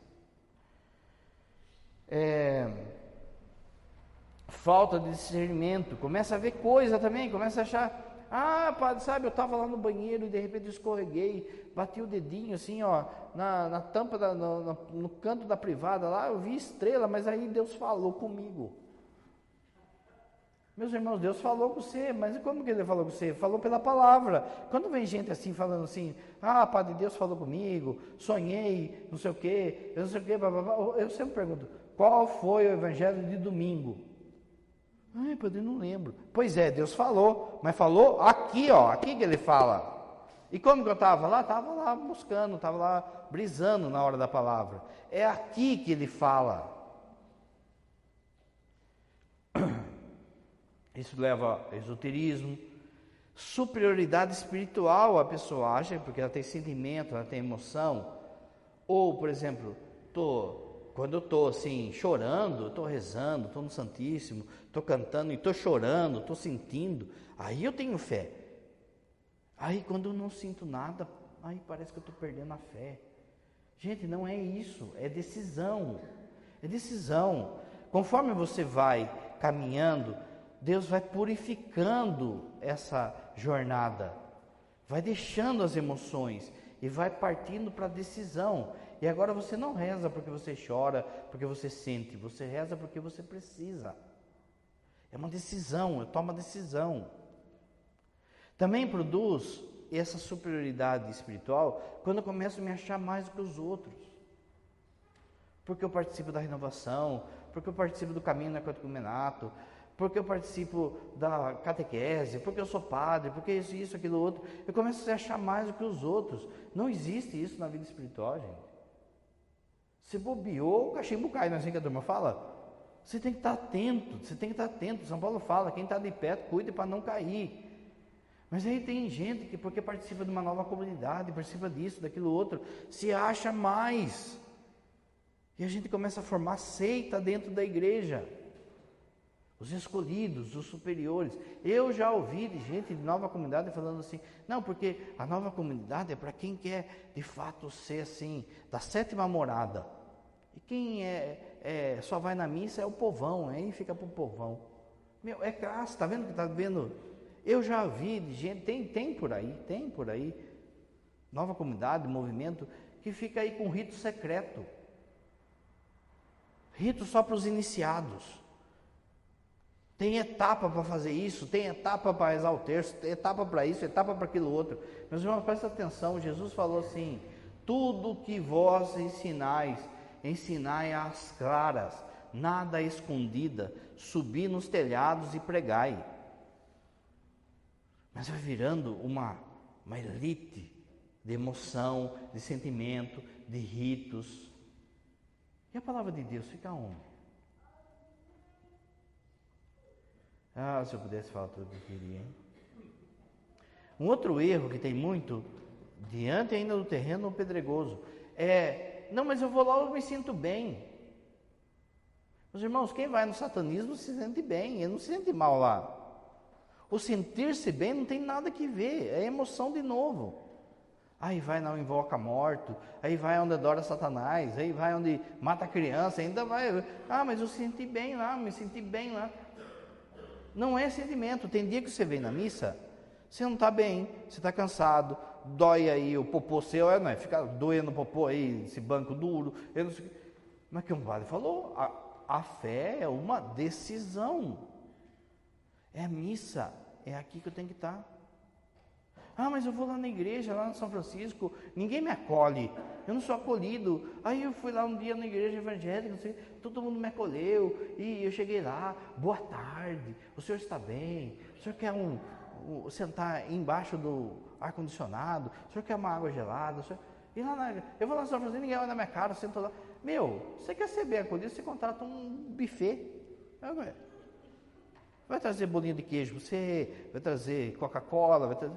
Falta de discernimento, começa a ver coisa também, começa a achar, padre, sabe, eu estava lá no banheiro e de repente escorreguei, bati o dedinho assim, ó, na tampa, no canto da privada lá, eu vi estrela, mas aí Deus falou comigo. Meus irmãos, Deus falou com você, mas como que Ele falou com você? Falou pela palavra. Quando vem gente assim, falando assim, padre, Deus falou comigo, sonhei, não sei o quê, eu não sei o quê, blá, blá, blá. Eu sempre pergunto, qual foi o evangelho de domingo? Padre, não lembro. Pois é, Deus falou, mas falou aqui, ó, aqui que Ele fala. E como que eu estava lá? Estava lá buscando, estava lá brisando na hora da palavra. É aqui que Ele fala. Isso leva a esoterismo, superioridade espiritual, a pessoa acha, porque ela tem sentimento, ela tem emoção. Ou, por exemplo, quando eu estou assim, chorando, estou rezando, estou no Santíssimo, estou cantando e estou chorando, estou sentindo, aí eu tenho fé. Aí quando eu não sinto nada, aí parece que eu estou perdendo a fé. Gente, não é isso, é decisão. É decisão. Conforme você vai caminhando, Deus vai purificando essa jornada, vai deixando as emoções e vai partindo para a decisão. E agora você não reza porque você chora, porque você sente, você reza porque você precisa. É uma decisão, eu tomo uma decisão. Também produz essa superioridade espiritual quando eu começo a me achar mais do que os outros. Porque eu participo da renovação, porque eu participo do caminho neocatecumenato, porque eu participo da catequese, porque eu sou padre, porque isso, aquilo, outro. Eu começo a se achar mais do que os outros. Não existe isso na vida espiritual, gente. Se bobeou, o cachimbo cai, não é assim que a turma fala? Você tem que estar atento, São Paulo fala, quem está de pé, cuide para não cair. Mas aí tem gente que, porque participa de uma nova comunidade, participa disso, daquilo outro, se acha mais. E a gente começa a formar seita dentro da igreja. Os escolhidos, os superiores. Eu já ouvi de gente de nova comunidade falando assim, não, porque a nova comunidade é para quem quer de fato ser assim, da 7ª morada. E quem só vai na missa é o povão, aí fica para o povão. Meu, é classe, está vendo que está vendo? Eu já vi de gente, tem por aí, nova comunidade, movimento, que fica aí com rito secreto. Rito só para os iniciados. Tem etapa para fazer isso, tem etapa para rezar o terço, tem etapa para isso, etapa para aquilo outro. Meus irmãos, presta atenção, Jesus falou assim, tudo que vós ensinai às claras, nada escondida, subi nos telhados e pregai. Mas vai virando uma elite de emoção, de sentimento, de ritos. E a palavra de Deus fica onde? Ah, se eu pudesse falar tudo que eu queria, hein? Um outro erro que tem muito, diante ainda do terreno pedregoso, não, mas eu vou lá, eu me sinto bem. Meus irmãos, quem vai no satanismo se sente bem, ele não se sente mal lá. O sentir-se bem não tem nada que ver, é emoção de novo. Aí vai não invoca morto, aí vai onde adora Satanás, aí vai onde mata a criança, ainda vai, mas eu senti bem lá, me senti bem lá. Não é sentimento, tem dia que você vem na missa, você não está bem, você está cansado, dói aí o popô seu, não é? Fica doendo o popô aí, esse banco duro, eu não sei. Mas que um padre falou, a fé é uma decisão, é a missa, é aqui que eu tenho que estar. Mas eu vou lá na igreja, lá no São Francisco, ninguém me acolhe, eu não sou acolhido. Aí eu fui lá um dia na igreja evangélica, não sei, todo mundo me acolheu, e eu cheguei lá, boa tarde, o senhor está bem? O senhor quer sentar embaixo do ar-condicionado? O senhor quer uma água gelada? E lá eu vou lá no São Francisco, ninguém olha na minha cara, eu sento lá. Meu, você quer ser bem acolhido, você contrata um buffet. Vai trazer bolinho de queijo, você vai trazer Coca-Cola, vai trazer...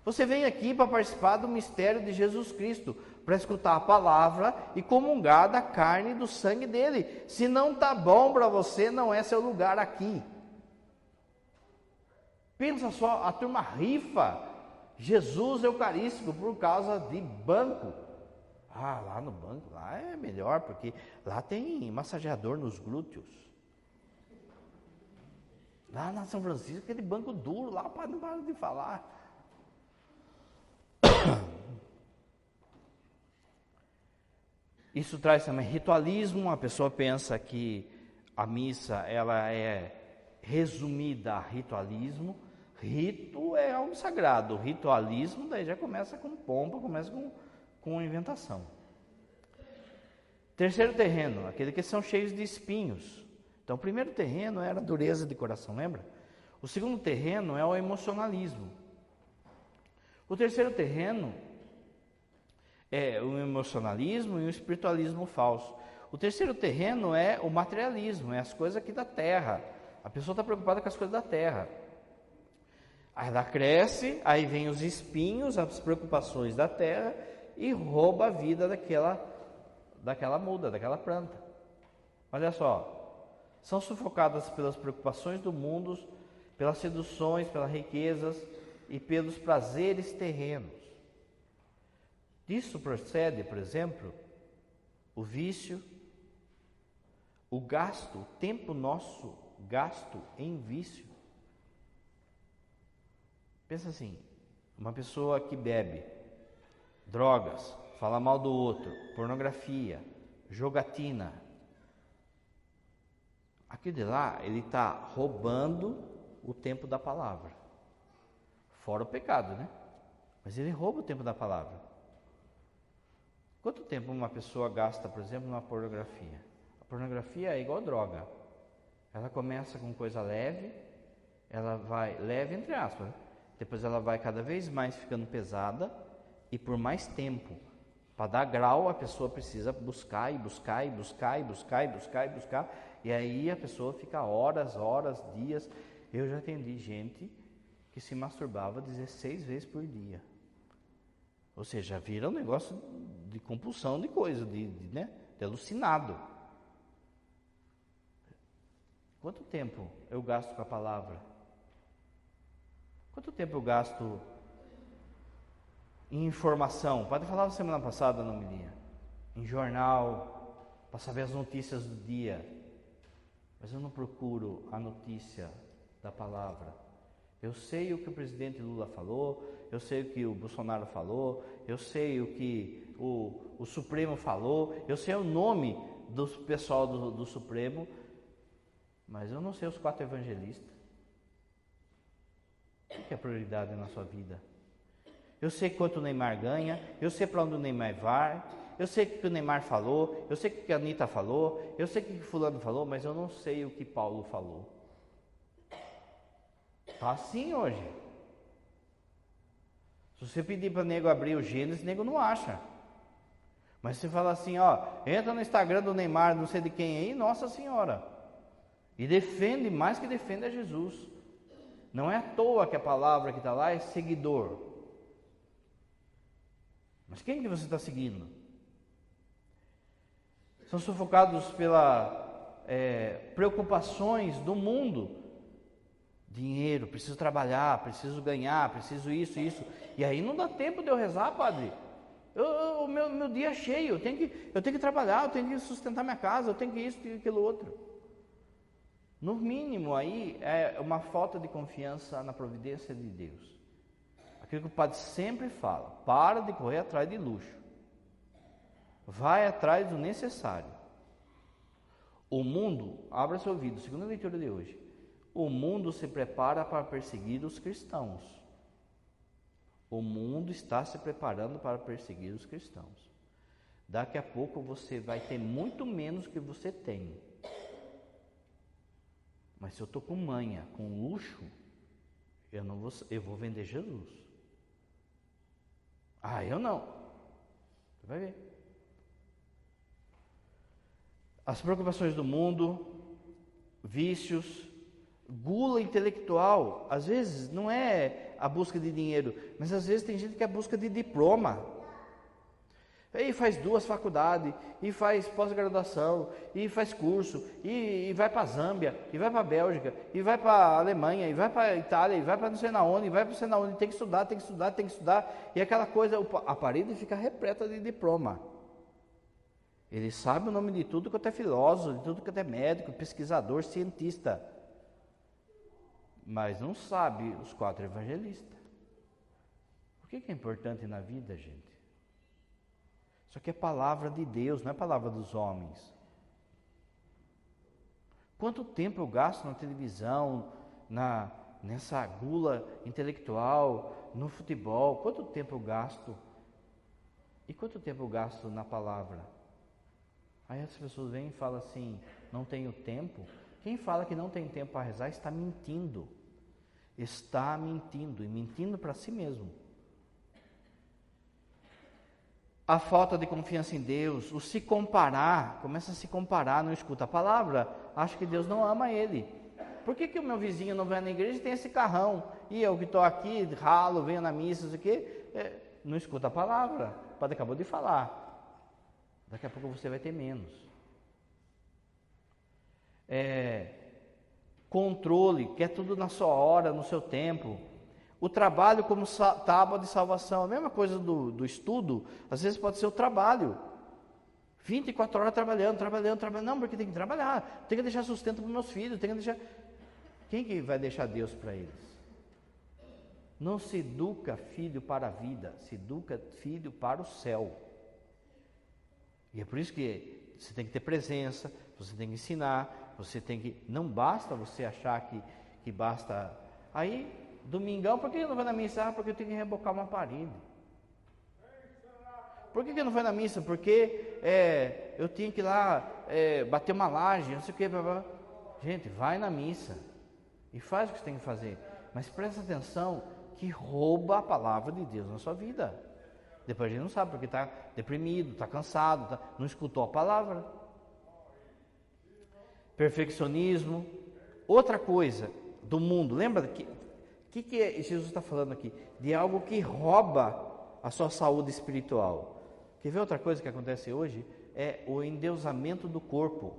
Você vem aqui para participar do mistério de Jesus Cristo, para escutar a palavra e comungar da carne e do sangue dele. Se não está bom para você, não é seu lugar aqui. Pensa só, a turma rifa Jesus Eucarístico por causa de banco. Lá no banco, lá é melhor, porque lá tem massageador nos glúteos. Lá na São Francisco, aquele banco duro, lá não para de falar. Isso traz também ritualismo. A pessoa pensa que a missa ela é resumida a ritualismo. Rito é algo sagrado, ritualismo daí já começa com pompa, começa com inventação. Terceiro terreno, aqueles que são cheios de espinhos. Então o primeiro terreno era a dureza de coração, lembra? O segundo terreno é o emocionalismo. O terceiro terreno é o emocionalismo e o espiritualismo falso. O terceiro terreno é o materialismo, é as coisas aqui da terra. A pessoa está preocupada com as coisas da terra. Aí ela cresce, aí vem os espinhos, as preocupações da terra e rouba a vida daquela muda, daquela planta. Olha só, são sufocadas pelas preocupações do mundo, pelas seduções, pelas riquezas e pelos prazeres terrenos. Disso procede, por exemplo, o vício, o gasto, o tempo nosso gasto em vício. Pensa assim, uma pessoa que bebe, drogas, fala mal do outro, pornografia, jogatina. Aquilo de lá, ele está roubando o tempo da palavra. Fora o pecado, né? Mas ele rouba o tempo da palavra. Quanto tempo uma pessoa gasta, por exemplo, numa pornografia? A pornografia é igual droga. Ela começa com coisa leve, ela vai, leve entre aspas, depois ela vai cada vez mais ficando pesada e por mais tempo Para dar grau, a pessoa precisa buscar e buscar e buscar e buscar e buscar e buscar. E aí a pessoa fica horas, dias. Eu já atendi gente que se masturbava 16 vezes por dia. Ou seja, vira um negócio de compulsão de coisa, de alucinado. Quanto tempo eu gasto com a palavra? Quanto tempo eu gasto em informação? Pode falar semana passada na homilia. Em jornal, para saber as notícias do dia. Mas eu não procuro a notícia da palavra. Eu sei o que o presidente Lula falou, eu sei o que o Bolsonaro falou, eu sei o que o Supremo falou, eu sei o nome do pessoal do Supremo, mas eu não sei os 4 evangelistas. O que é prioridade na sua vida? Eu sei quanto o Neymar ganha, eu sei para onde o Neymar vai, eu sei o que o Neymar falou, eu sei o que a Anitta falou, eu sei o que o fulano falou, mas eu não sei o que Paulo falou. Está assim hoje. Se você pedir para o nego abrir o Gênesis, o nego não acha. Mas se você falar assim, entra no Instagram do Neymar, não sei de quem aí, Nossa Senhora. E defende, mais que defende, a Jesus. Não é à toa que a palavra que está lá é seguidor. Mas quem que você está seguindo? São sufocados pelas preocupações do mundo. Dinheiro, preciso trabalhar, preciso ganhar, preciso isso. E aí não dá tempo de eu rezar, padre. O meu dia é cheio, eu tenho que trabalhar, eu tenho que sustentar minha casa, eu tenho que isso, eu tenho aquilo outro. No mínimo aí é uma falta de confiança na providência de Deus. Aquilo que o padre sempre fala, para de correr atrás de luxo. Vai atrás do necessário. O mundo, abra seu ouvido, segunda leitura de hoje. O mundo se prepara para perseguir os cristãos. O mundo está se preparando para perseguir os cristãos. Daqui a pouco você vai ter muito menos que você tem. Mas se eu estou com manha, com luxo, eu vou vender Jesus. Eu não. Você vai ver. As preocupações do mundo, vícios, gula intelectual, às vezes não é a busca de dinheiro, mas às vezes tem gente que é a busca de diploma. E faz 2 faculdades, e faz pós-graduação, e faz curso, e vai para a Zâmbia, e vai para a Bélgica, e vai para a Alemanha, e vai para a Itália, e vai para não sei na onde, e vai para não sei na onde, tem que estudar, e aquela coisa, a parede fica repleta de diploma. Ele sabe o nome de tudo quanto é filósofo, de tudo quanto é médico, pesquisador, cientista, mas não sabe os 4 evangelistas. O que é importante na vida, gente? Isso aqui é palavra de Deus, não é palavra dos homens. Quanto tempo eu gasto na televisão, nessa gula intelectual, no futebol? Quanto tempo eu gasto? E quanto tempo eu gasto na palavra? Aí as pessoas vêm e falam assim, não tenho tempo. Quem fala que não tem tempo para rezar está mentindo. Está mentindo, e mentindo para si mesmo. A falta de confiança em Deus, o se comparar, começa a se comparar, não escuta a palavra, acha que Deus não ama ele. Por que o meu vizinho não vem na igreja e tem esse carrão? E eu que estou aqui, ralo, venho na missa, isso aqui, não escuta a palavra. O padre acabou de falar. Daqui a pouco você vai ter menos. Controle, quer tudo na sua hora, no seu tempo. O trabalho como tábua de salvação, a mesma coisa do estudo, às vezes pode ser o trabalho. 24 horas trabalhando, não, porque tem que trabalhar, tem que deixar sustento para os meus filhos, tem que deixar... Quem que vai deixar Deus para eles? Não se educa filho para a vida, se educa filho para o céu. E é por isso que você tem que ter presença, você tem que ensinar, você tem que... Não basta você achar que basta... Aí, domingão, por que eu não vou na missa? Porque eu tenho que rebocar uma parede. Por que eu não vou na missa? Porque eu tinha que ir lá bater uma laje, não sei o que. Gente, vai na missa e faz o que você tem que fazer. Mas presta atenção que rouba a palavra de Deus na sua vida. Depois a gente não sabe, porque está deprimido, está cansado, não escutou a palavra. Perfeccionismo. Outra coisa do mundo, lembra que Jesus está falando aqui? De algo que rouba a sua saúde espiritual. Quer ver outra coisa que acontece hoje? É o endeusamento do corpo,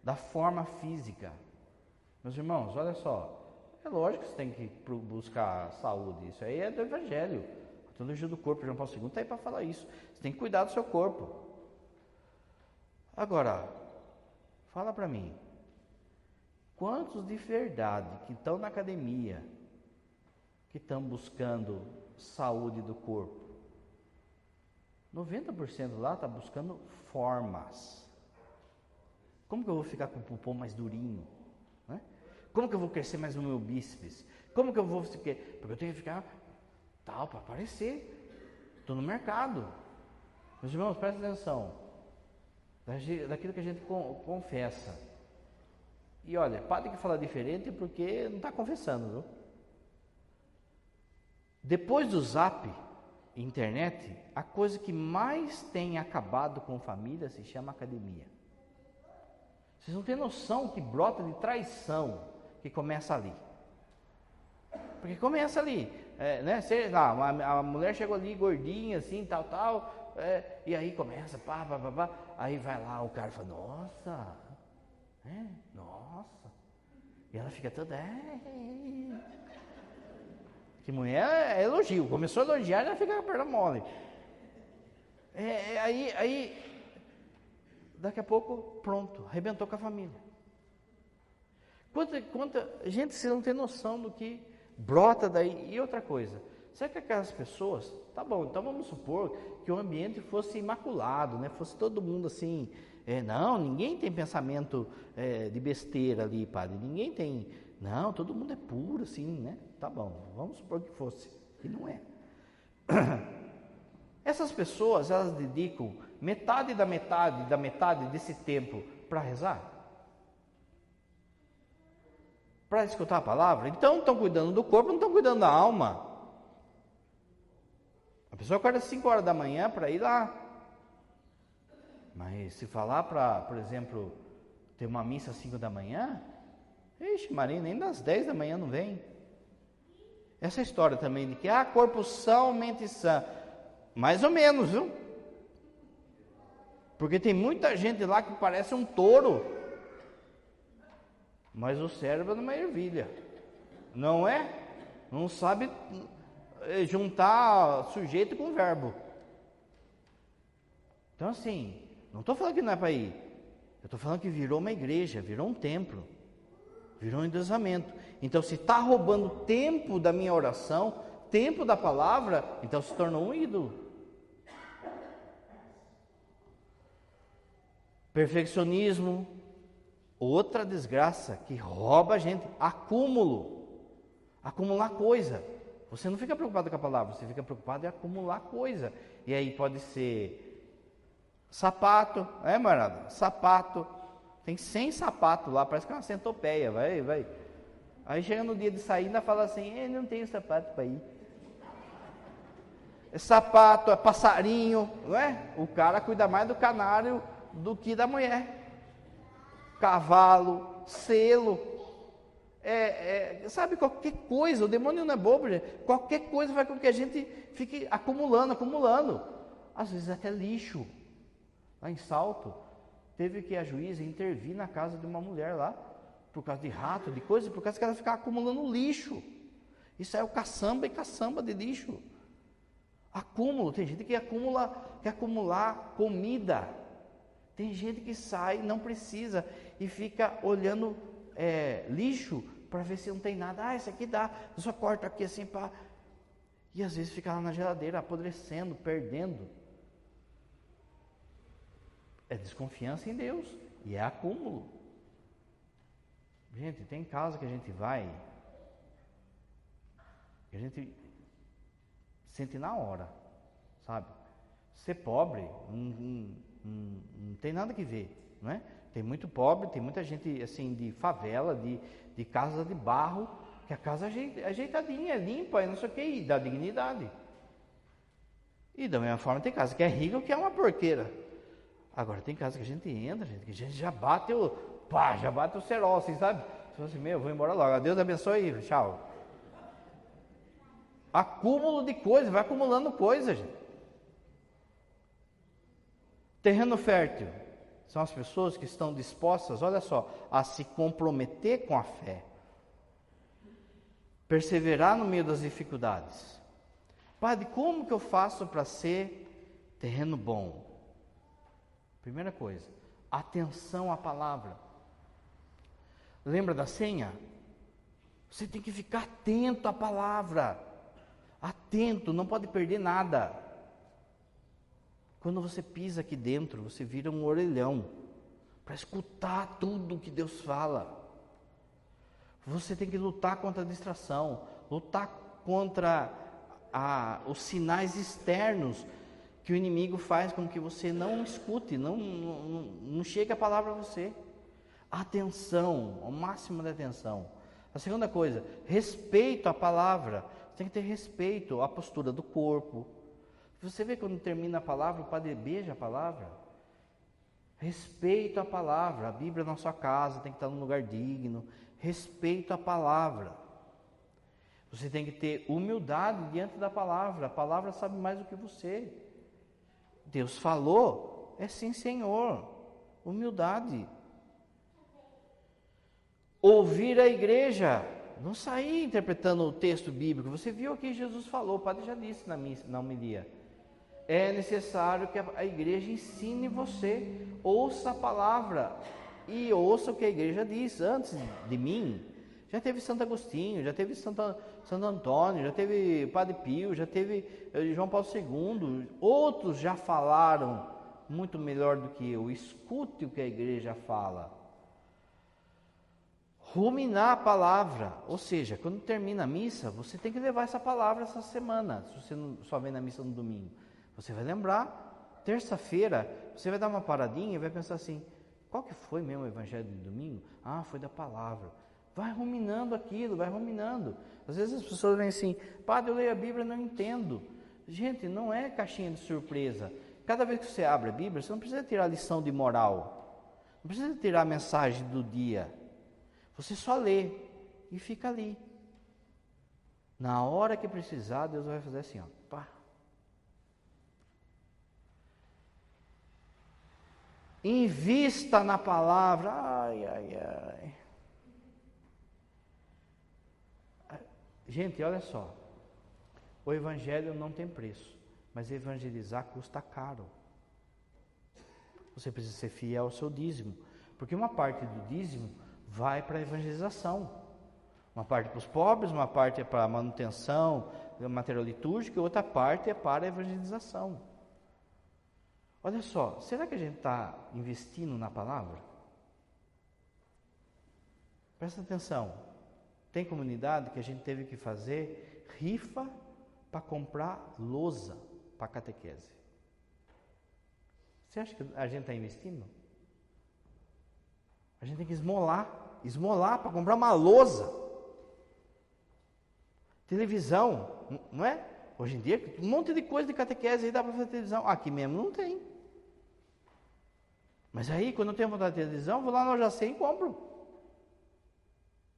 da forma física. Meus irmãos, olha só, é lógico que você tem que buscar saúde, isso aí é do Evangelho. A teologia do corpo, João Paulo II está aí para falar isso. Você tem que cuidar do seu corpo. Agora, fala para mim, quantos de verdade que estão na academia, que estão buscando saúde do corpo? 90% lá está buscando formas. Como que eu vou ficar com o pulmão mais durinho? Né? Como que eu vou crescer mais no meu bíceps? Como que eu vou... Porque eu tenho que ficar tal para aparecer. Estou no mercado. Meus irmãos, prestem atenção. Daquilo que a gente confessa. E olha, padre que fala diferente porque não está confessando, viu? Depois do Zap, internet, a coisa que mais tem acabado com família se chama academia. Vocês não têm noção que brota de traição que começa ali. Porque começa ali, né? Sei lá, a mulher chegou ali gordinha, assim, tal, e aí começa, pá, aí vai lá o cara e fala, nossa, nossa, e ela fica toda, que mulher é elogio, começou a elogiar, ela fica com a perna mole. Aí, daqui a pouco, pronto, arrebentou com a família. Quanta gente, você não tem noção do que brota daí. E outra coisa, será que aquelas pessoas, tá bom, então vamos supor que o ambiente fosse imaculado, né? Fosse todo mundo assim, não, ninguém tem pensamento de besteira ali, padre, ninguém tem, não, todo mundo é puro assim, né? Tá bom, vamos supor que fosse, e não é. Essas pessoas, elas dedicam metade da metade desse tempo para rezar? Para escutar a palavra? Então estão cuidando do corpo, não estão cuidando da alma. A pessoa acorda às 5 horas da manhã para ir lá. Mas se falar para, por exemplo, ter uma missa às 5 da manhã, ixi, Maria, nem das 10 da manhã não vem. Essa história também de que, corpo são, mente sã. Mais ou menos, viu? Porque tem muita gente lá que parece um touro, mas o cérebro é uma ervilha, não é? Não sabe juntar sujeito com verbo. Então assim, não estou falando que não é para ir, eu estou falando que virou uma igreja, virou um templo, virou um endeusamento. Então se está roubando tempo da minha oração, tempo da palavra, então se tornou um ídolo. Perfeccionismo, outra desgraça que rouba a gente, acumular coisa. Você não fica preocupado com a palavra, você fica preocupado em acumular coisa. E aí pode ser sapato, marada? Sapato, tem 100 sapatos lá, parece que é uma centopeia, vai. Aí chega no dia de sair, ainda fala assim, não tenho sapato para ir. É sapato, é passarinho, não é? O cara cuida mais do canário do que da mulher. Cavalo, selo, sabe, qualquer coisa, o demônio não é bobo, gente. Qualquer coisa vai com que a gente fique acumulando, às vezes até lixo. Lá em Salto, teve que a juíza intervir na casa de uma mulher lá, por causa de rato, de coisa, por causa que ela ficava acumulando lixo. Isso é o caçamba de lixo. Acúmulo, tem gente que quer acumular comida. Tem gente que sai, não precisa, e fica olhando lixo para ver se não tem nada. Isso aqui dá, eu só corto aqui assim, pá. E às vezes fica lá na geladeira, apodrecendo, perdendo. É desconfiança em Deus, e é acúmulo. Gente, tem casa que a gente vai, que a gente sente na hora, sabe? Ser pobre, não tem nada que ver, não é? Tem muito pobre, tem muita gente assim de favela, de casa de barro, que a casa é ajeitadinha, é limpa, não sei o que, e dá dignidade. E da mesma forma tem casa que é rica ou que é uma porqueira. Agora tem casa que a gente entra, gente, que a gente já bate o cerol, assim, sabe? Você fala assim, vou embora logo. Deus abençoe, tchau. Acúmulo de coisas, vai acumulando coisas, gente. Terreno fértil são as pessoas que estão dispostas, olha só, a se comprometer com a fé. Perseverar no meio das dificuldades. Padre, como que eu faço para ser terreno bom? Primeira coisa, atenção à palavra. Lembra da senha? Você tem que ficar atento à palavra. Atento, não pode perder nada. Quando você pisa aqui dentro, você vira um orelhão para escutar tudo que Deus fala. Você tem que lutar contra a distração, lutar contra os sinais externos que o inimigo faz com que você não escute, não chegue a palavra a você. Atenção, ao máximo de atenção. A segunda coisa, respeito à palavra. Você tem que ter respeito à postura do corpo. Você vê quando termina a palavra, o padre beija a palavra. Respeito à palavra. A Bíblia na sua casa tem que estar num lugar digno. Respeito à palavra. Você tem que ter humildade diante da palavra. A palavra sabe mais do que você. Deus falou, é sim, Senhor. Humildade. Ouvir a igreja. Não sair interpretando o texto bíblico. Você viu o que Jesus falou, o padre já disse na homilia. É necessário que a igreja ensine você. Ouça a palavra e ouça o que a igreja diz. Antes de mim, já teve Santo Agostinho, já teve Santo Antônio, já teve Padre Pio, já teve João Paulo II. Outros já falaram muito melhor do que eu. Escute o que a igreja fala. Ruminar a palavra, ou seja, quando termina a missa, você tem que levar essa palavra essa semana. Se você não, só vem na missa no domingo, você vai lembrar. Terça-feira, você vai dar uma paradinha e vai pensar assim, qual que foi mesmo o evangelho de domingo? Ah, foi da palavra. Vai ruminando aquilo, vai ruminando. Às vezes as pessoas vêm assim, padre, eu leio a Bíblia e não entendo. Gente, não é caixinha de surpresa. Cada vez que você abre a Bíblia, você não precisa tirar a lição de moral. Não precisa tirar a mensagem do dia. Você só lê e fica ali. Na hora que precisar, Deus vai fazer assim, ó. Pá. Invista na palavra. Ai, ai, ai. Gente, olha só. O evangelho não tem preço, mas evangelizar custa caro. Você precisa ser fiel ao seu dízimo, porque uma parte do dízimo vai para a evangelização. Uma parte para os pobres, uma parte é para a manutenção do material litúrgico e outra parte é para a evangelização. Olha só, será que a gente está investindo na palavra? Presta atenção. Tem comunidade que a gente teve que fazer rifa para comprar lousa para a catequese. Você acha que a gente está investindo? A gente tem que esmolar para comprar uma lousa. Televisão, não é? Hoje em dia, um monte de coisa de catequese aí dá para fazer televisão. Aqui mesmo não tem. Mas aí, quando eu tenho vontade de televisão, vou lá na Loja 100 e compro.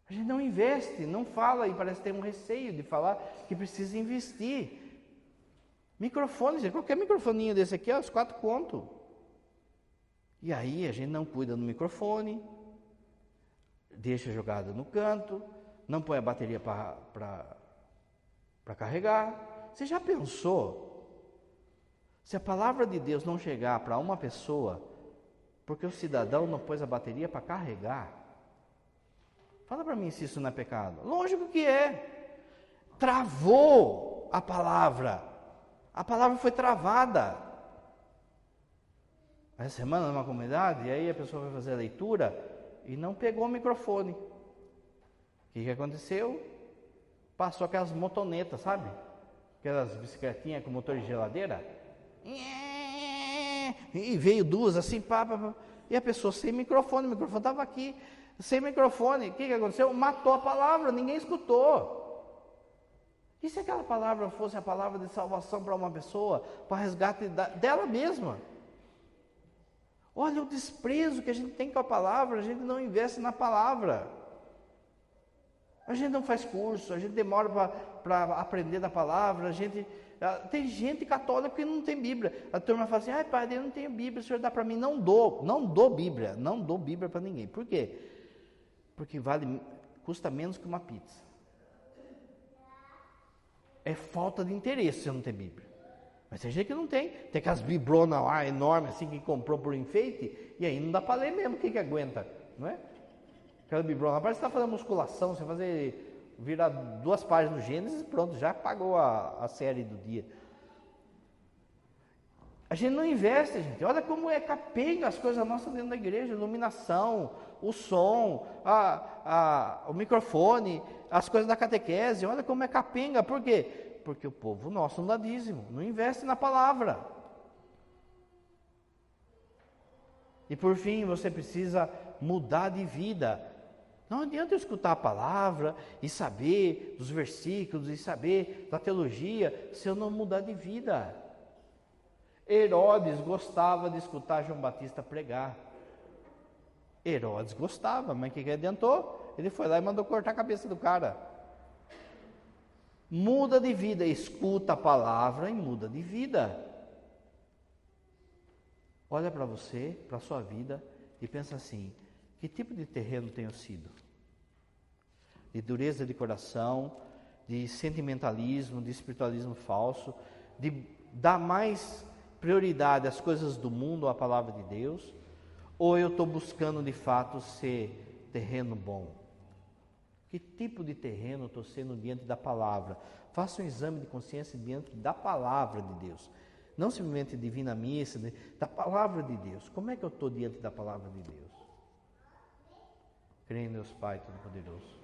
A gente não investe, não fala, e parece ter um receio de falar que precisa investir. Microfone, qualquer microfoninho desse aqui, os 4 conto. E aí a gente não cuida do microfone, deixa jogado no canto, não põe a bateria para carregar. Você já pensou? Se a palavra de Deus não chegar para uma pessoa, porque o cidadão não pôs a bateria para carregar, fala para mim se isso não é pecado. Lógico que é. Travou a palavra. A palavra foi travada. Essa semana numa comunidade, e aí a pessoa vai fazer a leitura e não pegou o microfone. O que aconteceu? Passou aquelas motonetas, sabe? Aquelas bicicletinhas com motor de geladeira. E veio 2 assim, pá. E a pessoa sem microfone, o microfone estava aqui, sem microfone. O que aconteceu? Matou a palavra, ninguém escutou. E se aquela palavra fosse a palavra de salvação para uma pessoa, para resgate dela mesma? Olha o desprezo que a gente tem com a palavra, a gente não investe na palavra. A gente não faz curso, a gente demora para aprender da palavra, tem gente católica que não tem Bíblia. A turma fala assim, padre, eu não tenho Bíblia, o senhor dá para mim? Não dou Bíblia para ninguém. Por quê? Porque custa menos que uma pizza. É falta de interesse se eu não ter Bíblia. Mas tem gente que não tem aquelas bibronas lá enormes assim que comprou por enfeite, e aí não dá para ler mesmo, quem que aguenta, não é? Aquela bibrona, parece que está fazendo musculação, você virar 2 páginas no Gênesis, pronto, já pagou a série do dia. A gente não investe, gente. Olha como é capenga as coisas nossas dentro da igreja, iluminação, o som, o microfone, as coisas da catequese, olha como é capenga. Por quê? Porque o povo nosso não dá dízimo, não investe na palavra. E por fim, você precisa mudar de vida. Não adianta eu escutar a palavra e saber dos versículos e saber da teologia se eu não mudar de vida. Herodes gostava de escutar João Batista pregar. Herodes gostava, mas o que adiantou? Ele foi lá e mandou cortar a cabeça do cara. Muda de vida, escuta a palavra e muda de vida. Olha para você, para a sua vida e pensa assim: que tipo de terreno tenho sido? De dureza de coração, de sentimentalismo, de espiritualismo falso, de dar mais prioridade às coisas do mundo ou à palavra de Deus? Ou eu estou buscando de fato ser terreno bom? Que tipo de terreno estou sendo diante da palavra? Faça um exame de consciência diante da palavra de Deus. Não simplesmente divina missa, da palavra de Deus. Como é que eu estou diante da palavra de Deus? Creio em Deus Pai Todo-Poderoso,